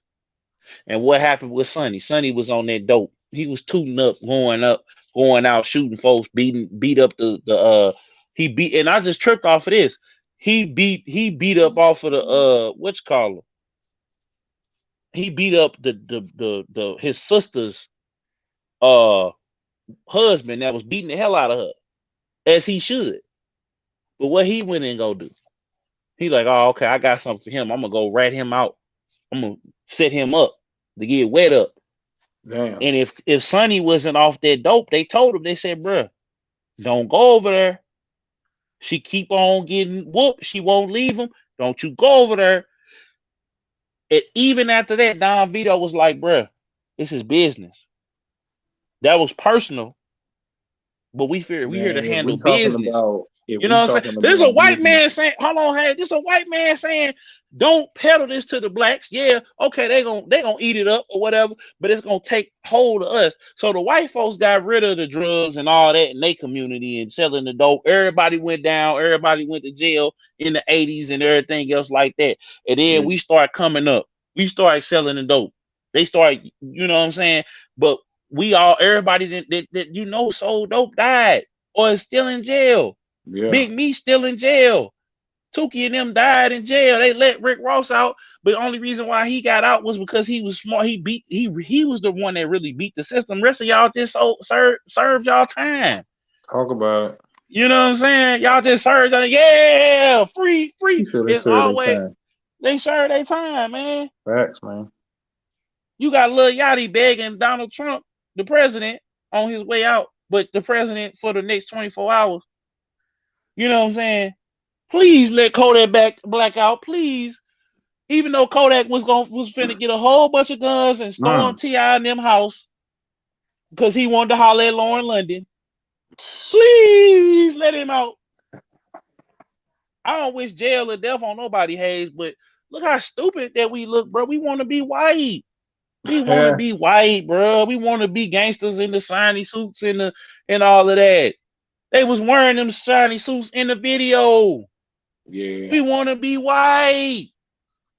And what happened with Sonny? Sonny was on that dope. He was tooting up, going out, shooting folks, beat up the he beat, and I just tripped off of this. He beat up off of the what you call him? He beat up the his sister's uh husband that was beating the hell out of her, as he should. But what he went and go do? He like, oh, okay, I got something for him. I'm gonna go rat him out. I'm gonna set him up to get wet up. Damn. And if Sonny wasn't off that dope, they told him, they said, bruh, don't go over there. She keep on getting whooped. She won't leave him. Don't you go over there. And even after that, Don Vito was like, bruh, this is business. That was personal, but we here to Man, handle business. if You know we what I'm saying? talking There's a about white business, man saying, hold on, hey, this is a white man saying, don't peddle this to the blacks. Yeah, okay, they gonna eat it up or whatever, but it's gonna take hold of us. So the white folks got rid of the drugs and all that in their community and selling the dope. Everybody went down, everybody went to jail in the 80s and everything else like that. And then yeah, we start coming up. We started selling the dope. They start, you know what I'm saying? But we all everybody that sold dope died or is still in jail. yeah, Big Me still in jail. Tukey and them died in jail. They let Rick Ross out, but the only reason why he got out was because he was smart. He was the one that really beat the system. The rest of y'all just served y'all time. talk about it. You know what I'm saying? Y'all just served. Yeah, free, He free. said they It's served their always time. they serve their time, man. Facts, man. You got Lil Yachty begging Donald Trump, the president, on his way out, but the president for the next 24 hours. You know what I'm saying? Please let Kodak black out, please. Even though Kodak was finna get a whole bunch of guns and storm Mm. T.I. in them house because he wanted to holler at Lauren London. Please let him out. I don't wish jail or death on nobody, Haze, but look how stupid that we look, bro. We want to be white. We want to Yeah, be white, bro. We want to be gangsters in the shiny suits and all of that. They was wearing them shiny suits in the video. yeah. We want to be white.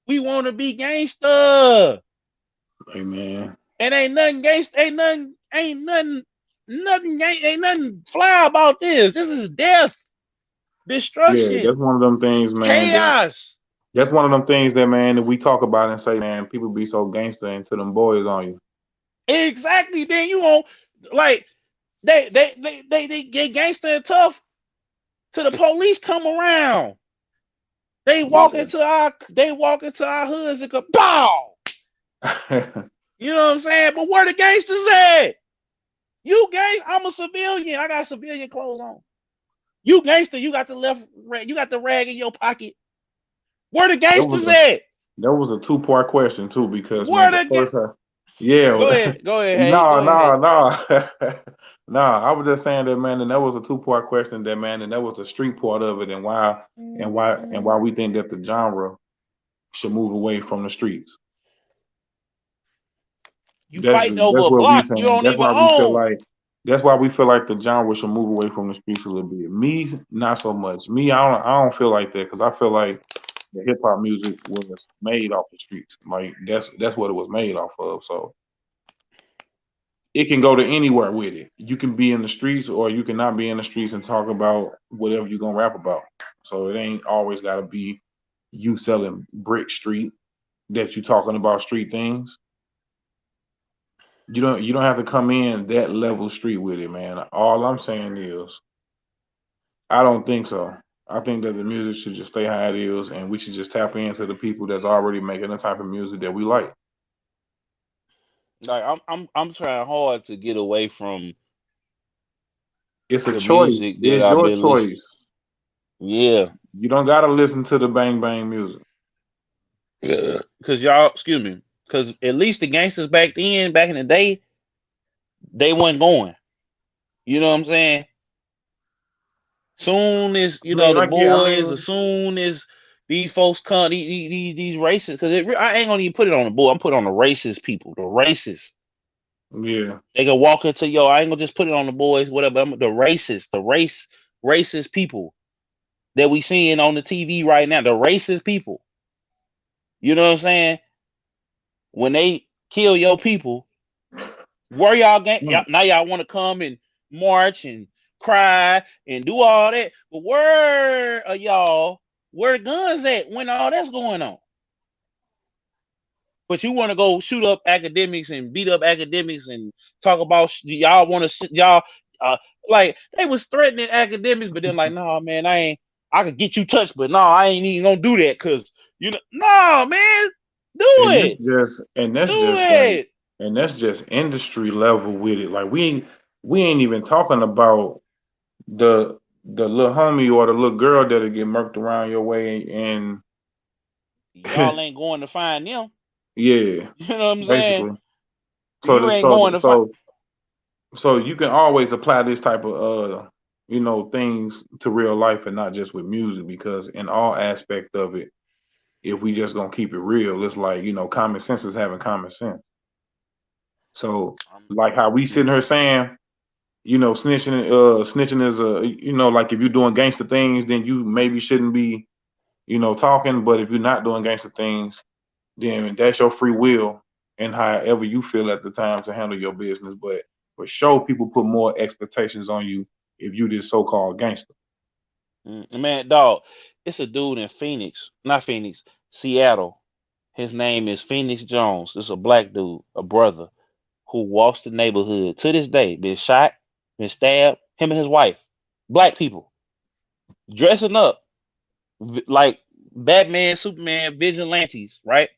We want to be gangster. Hey, man. And ain't nothing gangster, ain't nothing fly about this. This is death, Yeah, destruction, that's one of them things, man. chaos. That's one of them things that, man, that we talk about and say, man, people be so gangster until them boys on you. Exactly. Then you won't like they get gangster and tough till the police come around. Yeah. They walk into our hoods and go bow. You know what I'm saying? But where the gangsters at? You gang, I'm a civilian. I got civilian clothes on. You gangster, you got the you got the rag in your pocket. Where the That was gangsters a at? that was a two-part question too, because man, Where the the first yeah, go ahead, hey, no, go no, ahead. no, no. I was just saying that, man, and that was a two-part question, that man, and that was the street part of it, and why we think that the genre should move away from the streets. You fighting over That's a what we block you saying. don't even own. That's why we feel like the genre should move away from the streets a little bit. Me, not so much. Me, I don't feel like that, because I feel like the hip hop music was made off the streets. Like that's what it was made off of. So it can go to anywhere with it. You can be in the streets, or you can not be in the streets and talk about whatever you're gonna rap about. So it ain't always gotta be you selling brick street that you talking about street things. You don't have to come in that level street with it, man. All I'm saying is I don't think so. I think that the music should just stay how it is, and we should just tap into the people that's already making the type of music that we like. Like I'm trying hard to get away from It's a the choice. music that It's I've your been listening. choice. Yeah. You don't gotta listen to the bang bang music. Yeah. Cause y'all, excuse me. Cause at least the gangsters back in the day, they wasn't going. You know what I'm saying? Soon as I mean, the I get. I boys, mean, as soon as These folks come, these racists, because I ain't gonna even put it on the board. I'm put it on the racist people, the racists. Yeah. They can walk into I ain't gonna just put it on the boys, whatever. The racists, racist people that we seeing on the TV right now, the racist people. You know what I'm saying? When they kill your people, where y'all Mm. now y'all want to come and march and cry and do all that, but where are y'all? Where the guns at when all that's going on? But you want to go shoot up academics and beat up academics and talk about y'all want to y'all uh like they was threatening academics, but then like, no man, I could get you touched, but no, I ain't even gonna do that because no man, do And that's it, just and do that's just like it. and that's just industry level with it. Like we ain't even talking about the little homie or the little girl that'll get murked around your way and Y'all ain't going to find them. yeah, You know what I'm saying? basically. So You the ain't so going the, to find. so so you can always apply this type of things to real life and not just with music because in all aspect of it, if we just gonna keep it real, it's like common sense is having common sense. So like how we sitting here saying, snitching is like if you're doing gangster things, then you maybe shouldn't be, talking. But if you're not doing gangster things, then that's your free will and however you feel at the time to handle your business. But for sure, people put more expectations on you if you this so-called gangster. Man, dog, it's a dude in Phoenix, not Phoenix, Seattle. His name is Phoenix Jones. It's a black dude, a brother who walks the neighborhood to this day. Been shot, been stabbed. Him and his wife, black people, dressing up like Batman, Superman, vigilantes, right?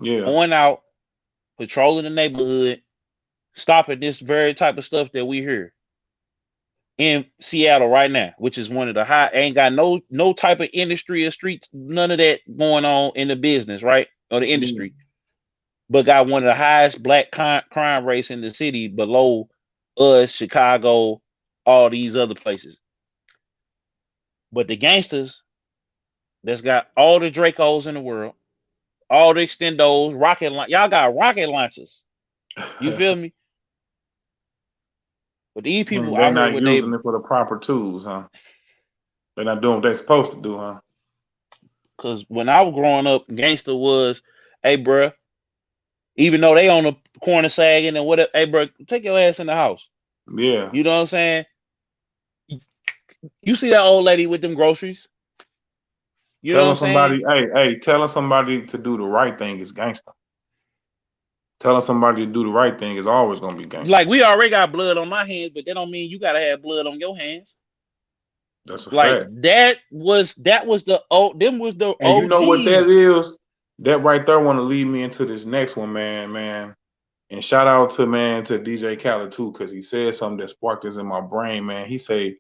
Yeah. Going out, patrolling the neighborhood, stopping this very type of stuff that we hear in Seattle right now, which is one of the high. Ain't got no type of industry or streets, none of that going on in the business, right, or the Mm. industry, but got one of the highest black crime rates in the city, below us, Chicago, all these other places. But the gangsters that's got all the Dracos in the world, all the extendos, y'all got rocket launchers. You feel me? But these people They're out here not with using they, it for the proper tools, huh? They're not doing what they're supposed to do, huh? because when I was growing up, gangster was, hey, bruh, even though they on the corner sagging and whatever, hey, bro, take your ass in the house. Yeah. You know what I'm saying? You see that old lady with them groceries? You know what I'm Telling saying? somebody, hey, telling somebody to do the right thing is gangster. Telling somebody to do the right thing is always gonna be gangster. Like we already got blood on my hands, but that don't mean you gotta have blood on your hands. That's a Like fact. that was the them was the And you know what that OGs. is? That right there want to lead me into this next one, man. And shout out to DJ Khaled too, because he said something that sparked this in my brain, man. He say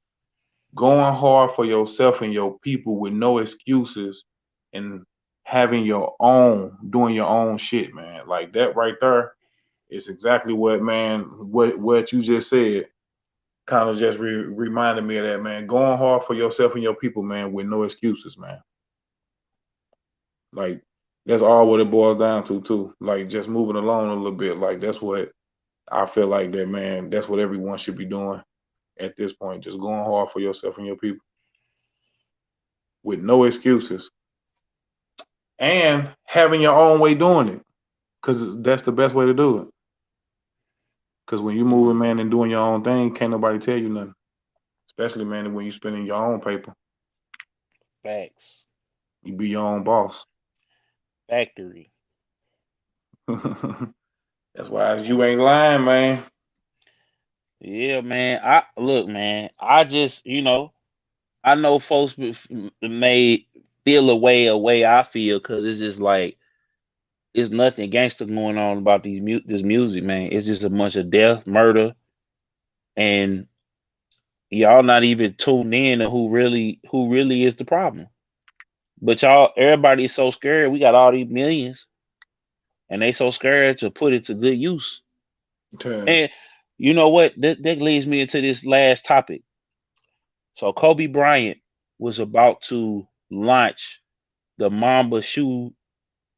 going hard for yourself and your people with no excuses and having your own, doing your own shit, man. Like that right there is exactly what you just said. Kind of just reminded me of that, man. Going hard for yourself and your people, man, with no excuses, man. Like that's all what it boils down to too. Like just moving along a little bit. Like that's what I feel like that, man. That's what everyone should be doing at this point. Just going hard for yourself and your people with no excuses and having your own way doing it. Cause that's the best way to do it. Cause when you moving, Mm, man, and doing your own thing, can't nobody tell you nothing. Especially, man, when you spending your own paper, facts. you be your own boss. Factory. That's why you ain't lying, man. Yeah, man. I look, man. I just, I know folks may feel a way I feel because it's just like it's nothing gangster going on about this music, man. It's just a bunch of death, murder, and y'all not even tuned in to who really is the problem. But everybody's so scared. We got all these millions, and they so scared to put it to good use. Yeah. And you know what? That leads me into this last topic. So Kobe Bryant was about to launch. the Mamba shoe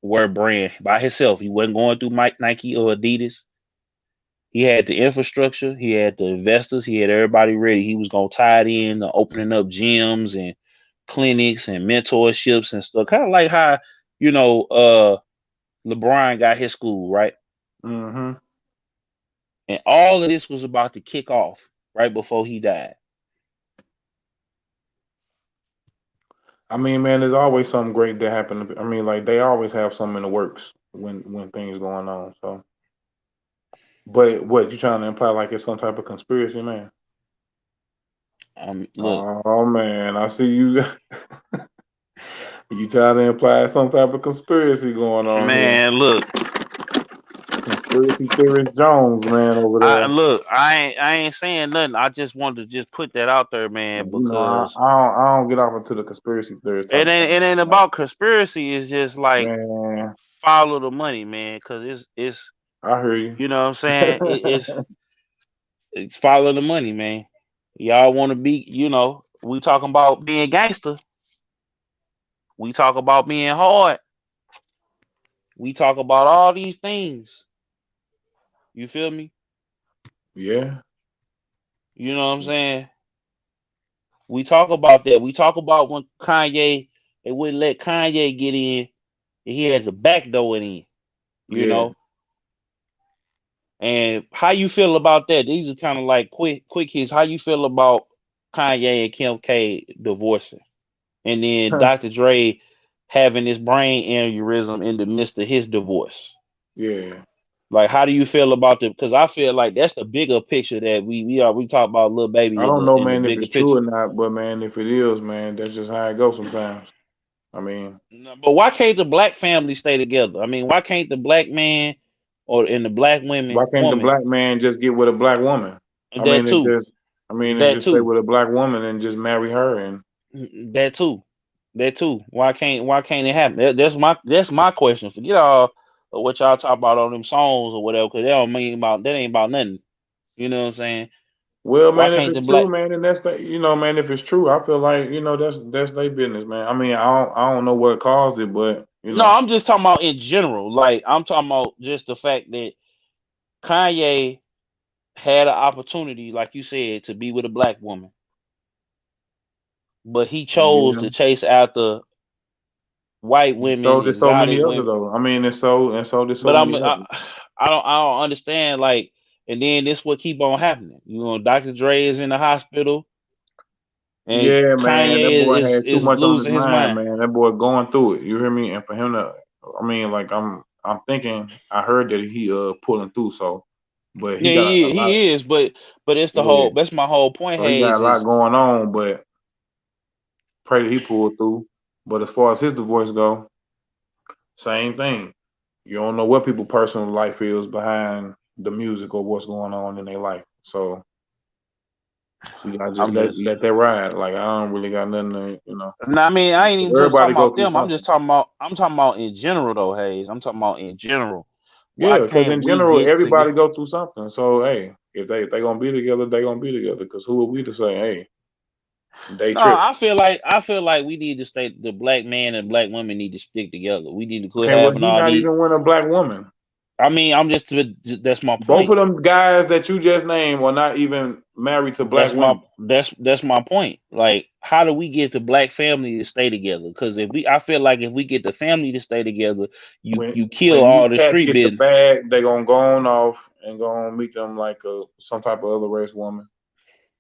wear brand by himself. He wasn't going through Nike or Adidas. He had the infrastructure, he had the investors, he had everybody ready. He was gonna tie it in to opening up gyms and clinics and mentorships and stuff. Kind of like how, you know, LeBron got his school, right? Mm-hmm. And all of this was about to kick off right before he died. I mean, man, there's always something great that happened. I mean, like they always have something in the works when things going on. So, but what you trying to imply like it's some type of conspiracy, man? Look, Oh man, I see you. You trying to imply some type of conspiracy going on here? man, look, Conspiracy theorist Jones, man, over there. I ain't saying nothing. I just wanted to just put that out there, man, You know, because I don't get off into the conspiracy theory it type ain't thing. it ain't Like, about conspiracy. It's just like man, follow the money, man, because it's I hear you. you know what I'm saying. It's follow the money, man. Y'all want to be, we talking about being gangster. We talk about being hard. We talk about all these things. You feel me? Yeah, You know what I'm saying? We talk about that. We talk about when Kanye, they wouldn't let Kanye get in, and he had the back door in, you yeah, know. And how you feel about that? These are kind of like quick hits. How you feel about Kanye and Kim K divorcing? And then Dr. Dre having his brain aneurysm in the midst of his divorce. yeah. Like, how do you feel about the? Because I feel like that's the bigger picture that we talk about little I baby in don't the know, in the man, if bigger it's true picture. or not, but man, if it is, man, that's just how it goes sometimes. I mean, No, but why can't the black family stay together? I mean, why can't the black man or and the black why can't the woman, black man just get with a black woman? I that mean, it too, just, I mean, it that just stay too, with a black woman and just marry her and that too, that too. Why can't it happen? That's my question. Forget all of what y'all talk about on them songs or whatever, because that ain't about nothing. You know what I'm saying? well, Why man, if can't the it's black? true, man, then that's the, man, if it's true, I feel like, that's their business, man. I mean, I don't know what caused it, but No, I'm just talking about in general. Like I'm talking about just the fact that Kanye had an opportunity, like you said, to be with a black woman, but he chose yeah. to chase after white women So there's and so many godly others women. though. I mean, and so there's so But many others. I don't understand. Like, and then this what keep on happening. Dr. Dre is in the hospital, and Yeah, man, that Kanye boy is had too is much on his losing his mind, mind. man. That boy going through it. You hear me? And for him to, I mean, like I'm thinking, I heard that he pulling through. So, but he Yeah, got a lot. he is. But it's the Yeah, whole. That's my whole point. so he got Hayes a lot is going on. But pray that he pulled through. But as far as his divorce go, same thing. You don't know what people' personal life is behind the music or what's going on in their life. So we gotta just I'm let just. let that ride. Like I don't really got nothing to, No, I mean, I ain't 'cause even just everybody talking go about through them. something. I'm talking about in general though, Hayes. I'm talking about in general. Why Yeah, because can't in we general, get to? everybody go through something. So hey, if they gonna be together, they gonna be together. Because who are we to say, hey, they No, tripping? I feel like we need to stay. The black man and black women need to stick together. We need to quit Okay, well having he all not these. even with a black woman. I mean, that's my Both point. of them guys that you just named are not even married to black That's my women. that's my point. Like, how do we get the black family to stay together? Because I feel like if we get the family to stay together, you When you kill when all these the cats street get the business. bag, they gonna go on off and go on meet them like some type of other race woman.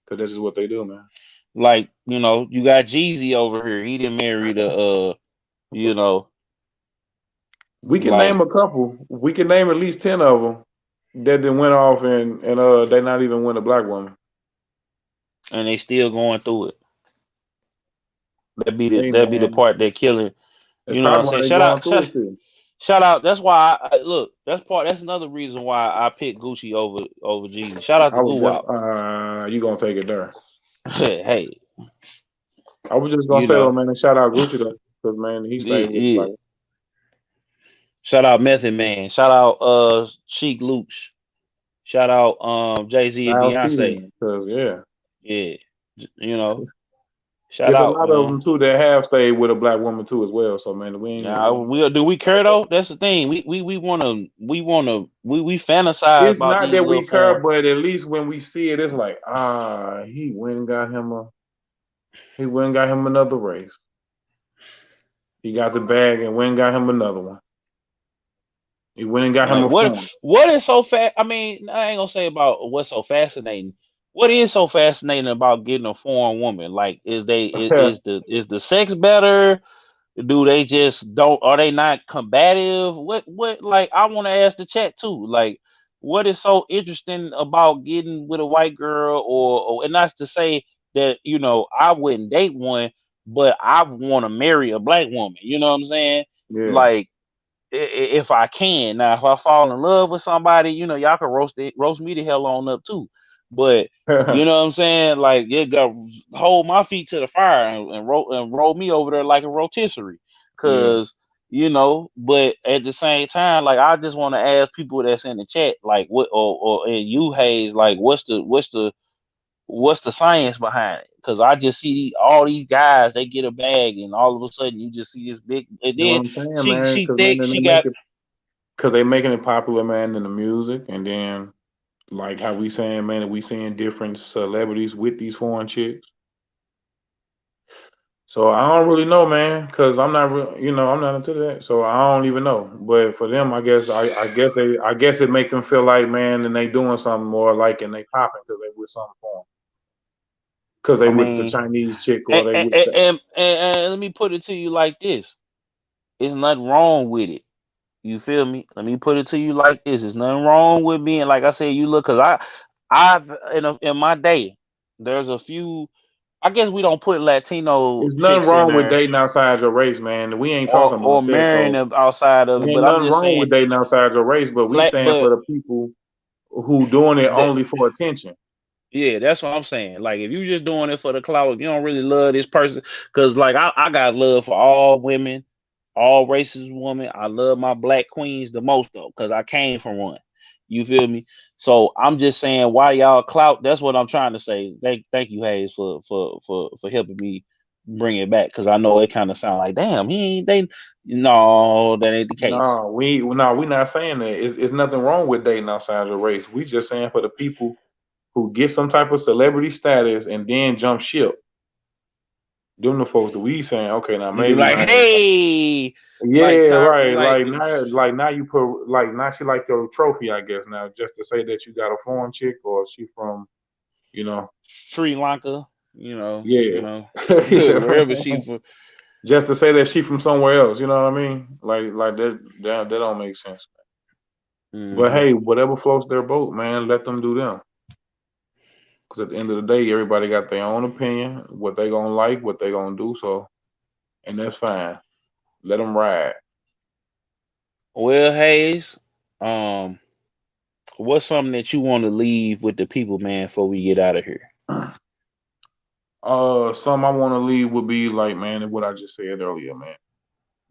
Because this is what they do, man. Like, you got Jeezy over here. He didn't marry the you know, We can name like, a couple. We can name at least 10 of them that then went off and they not even with a black woman. and they still going through it. Hey That be the man, part that killing. that's You know what I'm probably why saying? they Shout going out, through it still. shout out. That's why look. That's another reason why I picked Gucci over Jeezy. Shout out I to was just Guwap. you gonna take it there. Hey, I was just gonna you say though, know, man, and shout out Gucci though, because man, he stayed yeah, with yeah. like Shout out Method Man. Shout out Chic Luch. Shout out Jay Z and Styles P Beyonce. then, because yeah, Yeah, you know. Shout It's a out, lot of man. them too that have stayed with a black woman too as well. So man, Now we ain't we do we care though? That's the thing. We fantasize it's about not these that little we care, form. but at least when we see it, it's like, he went and got him another race. He got the bag and went and got him another one. He went and got him Like a phone. what is so fast? I mean, I ain't gonna say about what's so fascinating. What is so fascinating about getting a foreign woman? Like, is the sex better? Do they just don't? Are they not combative? What? Like, I want to ask the chat too. Like, what is so interesting about getting with a white girl, and not to say that I wouldn't date one, but I want to marry a black woman. You know what I'm saying? Yeah. Like, if I can. Now, if I fall in love with somebody, y'all can roast me the hell on up too. But you know what I'm saying? Like, you got hold my feet to the fire and roll me over there like a rotisserie. Yeah. Cause but at the same time, like I just want to ask people that's in the chat, like what or and you Haze, like what's the science behind it? Because I just see all these guys, they get a bag, and all of a sudden you just see this big, and You know then what I'm saying, she man? she Because man, thick, then she they make got. it because they making it popular, man, in the music, and then like how we saying, man, that we seeing different celebrities with these foreign chicks. So I don't really know, man, because I'm not into that. So I don't even know. But for them, I guess it make them feel like, man, and they doing something more like, and they popping because they with something for them. Because they I with the mean, Chinese chick or and, they and, with and, the. and, and let me put it to you like this: it's nothing wrong with it. You feel me? Let me put it to you like this: there's nothing wrong with being, like I said, you look, because I've in my day, there's a few. I guess we don't put Latino It's nothing chicks in wrong with there, dating outside your race, man. We ain't or talking or about that. marrying So them outside of it. ain't But I'm nothing just wrong saying, with dating outside your race, but we black, saying for but the people who doing it that. only for attention. Yeah, that's what I'm saying. Like, if you just doing it for the clout, you don't really love this person. Cause like I got love for all women, all races of women. I love my black queens the most though, cause I came from one. You feel me? So I'm just saying, why y'all clout? That's what I'm trying to say. Thank you, Hayes, for helping me bring it back. Cause I know it kind of sound like, damn, he ain't they. No, that ain't the case. We not saying that. It's nothing wrong with dating outside your race. We just saying for the people who get some type of celebrity status and then jump ship. Them the folks that we saying, okay, now You be maybe like, man, hey, like yeah, right. like Like now you put like now she like your trophy, I guess. Now just to say that you got a foreign chick or she from, you know, Sri Lanka, yeah. He said, wherever she from. just to say that she from somewhere else. You know what I mean? Like that don't make sense. But Hmm. hey, whatever floats their boat, man, let them do them. Because at the end of the day, everybody got their own opinion, what they gonna like, what they gonna do. So, and that's fine. Let them ride. Well, Hayes, um, what's something that you want to leave with the people, man, before we get out of here? Some I want to leave would be like, man, what I just said earlier, man.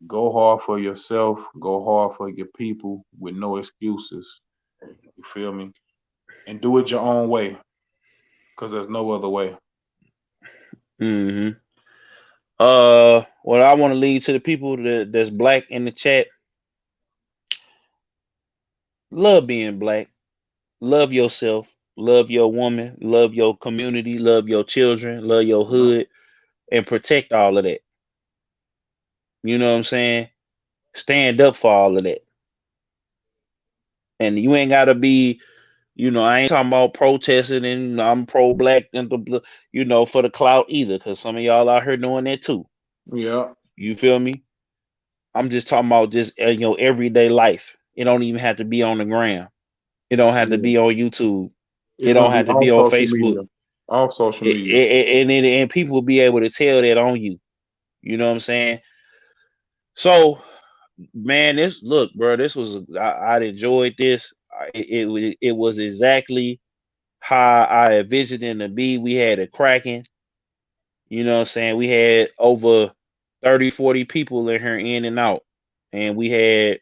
Go hard for yourself. Go hard for your people with no excuses. You feel me? And do it your own way, because there's no other way. Hmm. What I want to leave to the people that's black in the chat: love being black, love yourself, love your woman, love your community, love your children, love your Yeah. hood, and protect all of that. You know what I'm saying? Stand up for all of that, and you ain't gotta be. I ain't talking about protesting and I'm pro black and for the clout either, because some of y'all out here doing that too. Yeah. You feel me? I'm just talking about just everyday life. It don't even have to be on the gram. It don't have to Yeah. be on YouTube. It It's don't gonna be have to be off on social media. Facebook. Off social media. And people will be able to tell that on you. You know what I'm saying? So, man, this look, bro. This was I enjoyed this. It was exactly how I envisioned it to be. We had a cracking. You know what I'm saying? We had over 30, 40 people in here in and out. And we had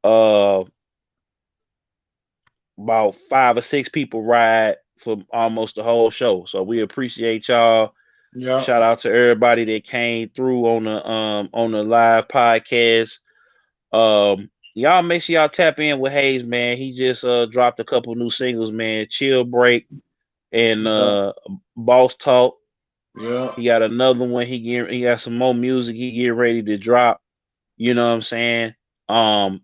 uh about 5 or 6 people ride for almost the whole show. So we appreciate y'all. Yeah. Shout out to everybody that came through on the live podcast. Y'all make sure y'all tap in with Haze, man. He just dropped a couple new singles, man. Chill Break and Yeah. Boss Talk. Yeah. He got another one. He got some more music he get ready to drop. You know what I'm saying? Um,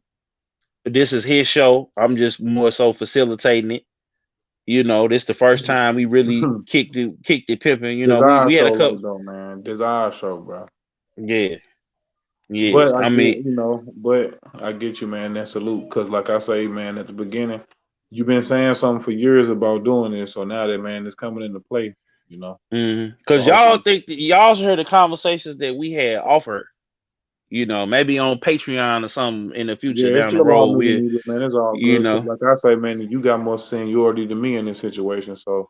this is his show. I'm just more so facilitating it. You know, this the first time we really kicked it pimping. You This know, our we had a show couple. right though, man. This our show, bro. Yeah, yeah. But I I get, mean, but I get you, man. That salute, cause like I say, man, at the beginning, you've been saying something for years about doing this, so now that man is coming into play, you know. So cause y'all hopefully, think y'all heard the conversations that we had offered. You know, maybe on Patreon or something in the future yeah, it's down the still all road. new to We, me, but man, it's all you good. Cause know, like I say, man, you got more seniority than me in this situation, so.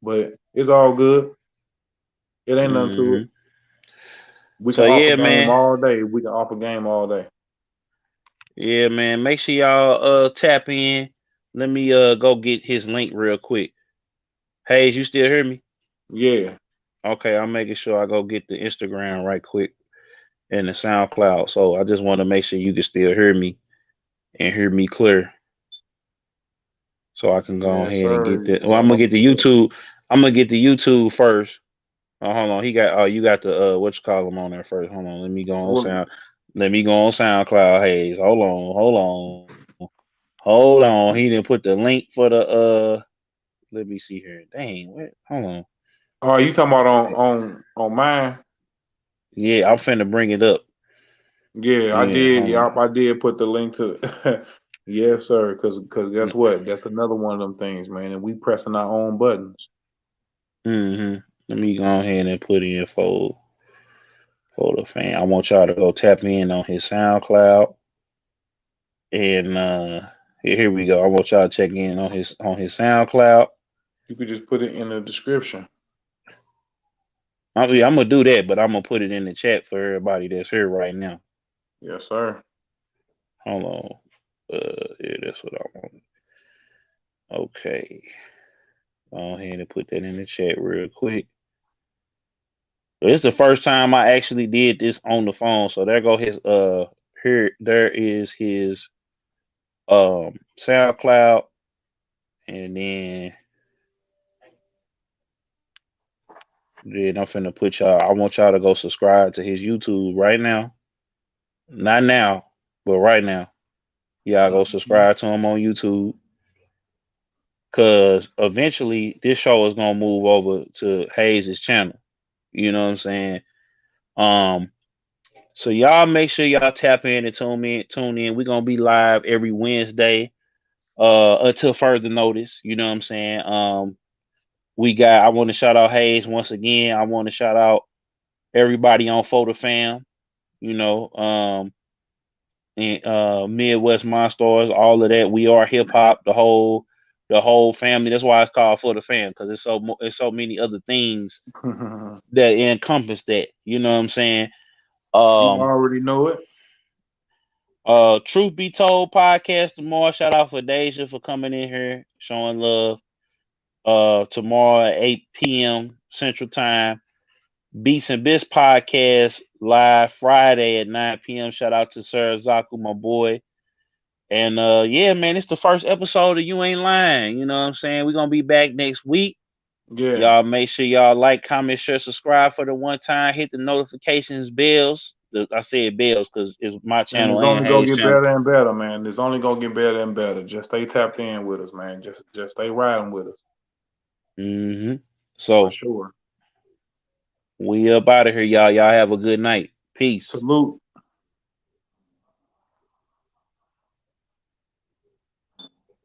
But it's all good. It ain't nothing to it. hmm We can So offer yeah, game man. all day. We can offer game all day. Yeah, man. Make sure y'all tap in. Let me go get his link real quick. Hayes, you still hear me? Yeah. Okay, I'm making sure I go get the Instagram right quick and the SoundCloud. So I just want to make sure you can still hear me and hear me clear, so I can go Yes, ahead and get sir. that. You Well, I'm gonna all get the good. YouTube. I'm gonna get the YouTube first. Oh, hold on. He got. Oh, you got the what you call him on there first. Hold on. Let me go on Well, sound. Let me go on SoundCloud. Hayes. Hold on. Hold on. Hold on. He didn't put the link for the. Let me see here. Dang. What? Hold on. oh, you talking about on mine? Yeah, I'm finna bring it up. Yeah, I Yeah. did. Hold Yup, on. I did put the link to. Yes, sir. Cause guess what? That's another one of them things, man. And we pressing our own buttons. Mm-hmm. Let me go ahead and put in for the fan. I want y'all to go tap in on his SoundCloud and here we go. I want y'all to check in on his SoundCloud. You could just put it in the description. I'm gonna do that, but I'm gonna put it in the chat for everybody that's here right now. Yes, sir. Hold on. Yeah, that's what I want. Okay. Go ahead and put that in the chat real quick. So it's the first time I actually did this on the phone. So there go his here there is his SoundCloud, and then I'm finna put y'all. I want y'all to go subscribe to his YouTube right now. Not now, but right now. Y'all go Mhm. subscribe to him on YouTube. Cause eventually this show is gonna move over to Hayes' channel. You know what I'm saying? Um, so y'all make sure y'all tap in and tune in. We're gonna be live every Wednesday, until further notice. You know what I'm saying? I want to shout out Hayes once again. I want to shout out everybody on Photo Fam, you know, and Midwest Monsters, all of that. We are hip hop, the whole family. That's why it's called For the Fam, because it's so many other things that encompass that. You know what I'm saying? You Um, already know it. Truth Be Told podcast tomorrow. Shout out for Deja for coming in here, showing love. Tomorrow at 8 p.m. Central Time. Beats and Bits podcast live Friday at 9 p.m. Shout out to Sir Zaku, my boy. And yeah, man, it's the first episode of You Ain't Lying. You know what I'm saying? We're gonna be back next week. Yeah. Y'all make sure y'all like, comment, share, subscribe for the one time. Hit the notifications bells. I said bells because it's my And channel it's and only gonna Hayes' get channel. better and better, man. It's only gonna get better and better. Just stay tapped in with us, man. Just stay riding with us. For So sure. we up out of here, y'all. Y'all have a good night. Peace. Salute.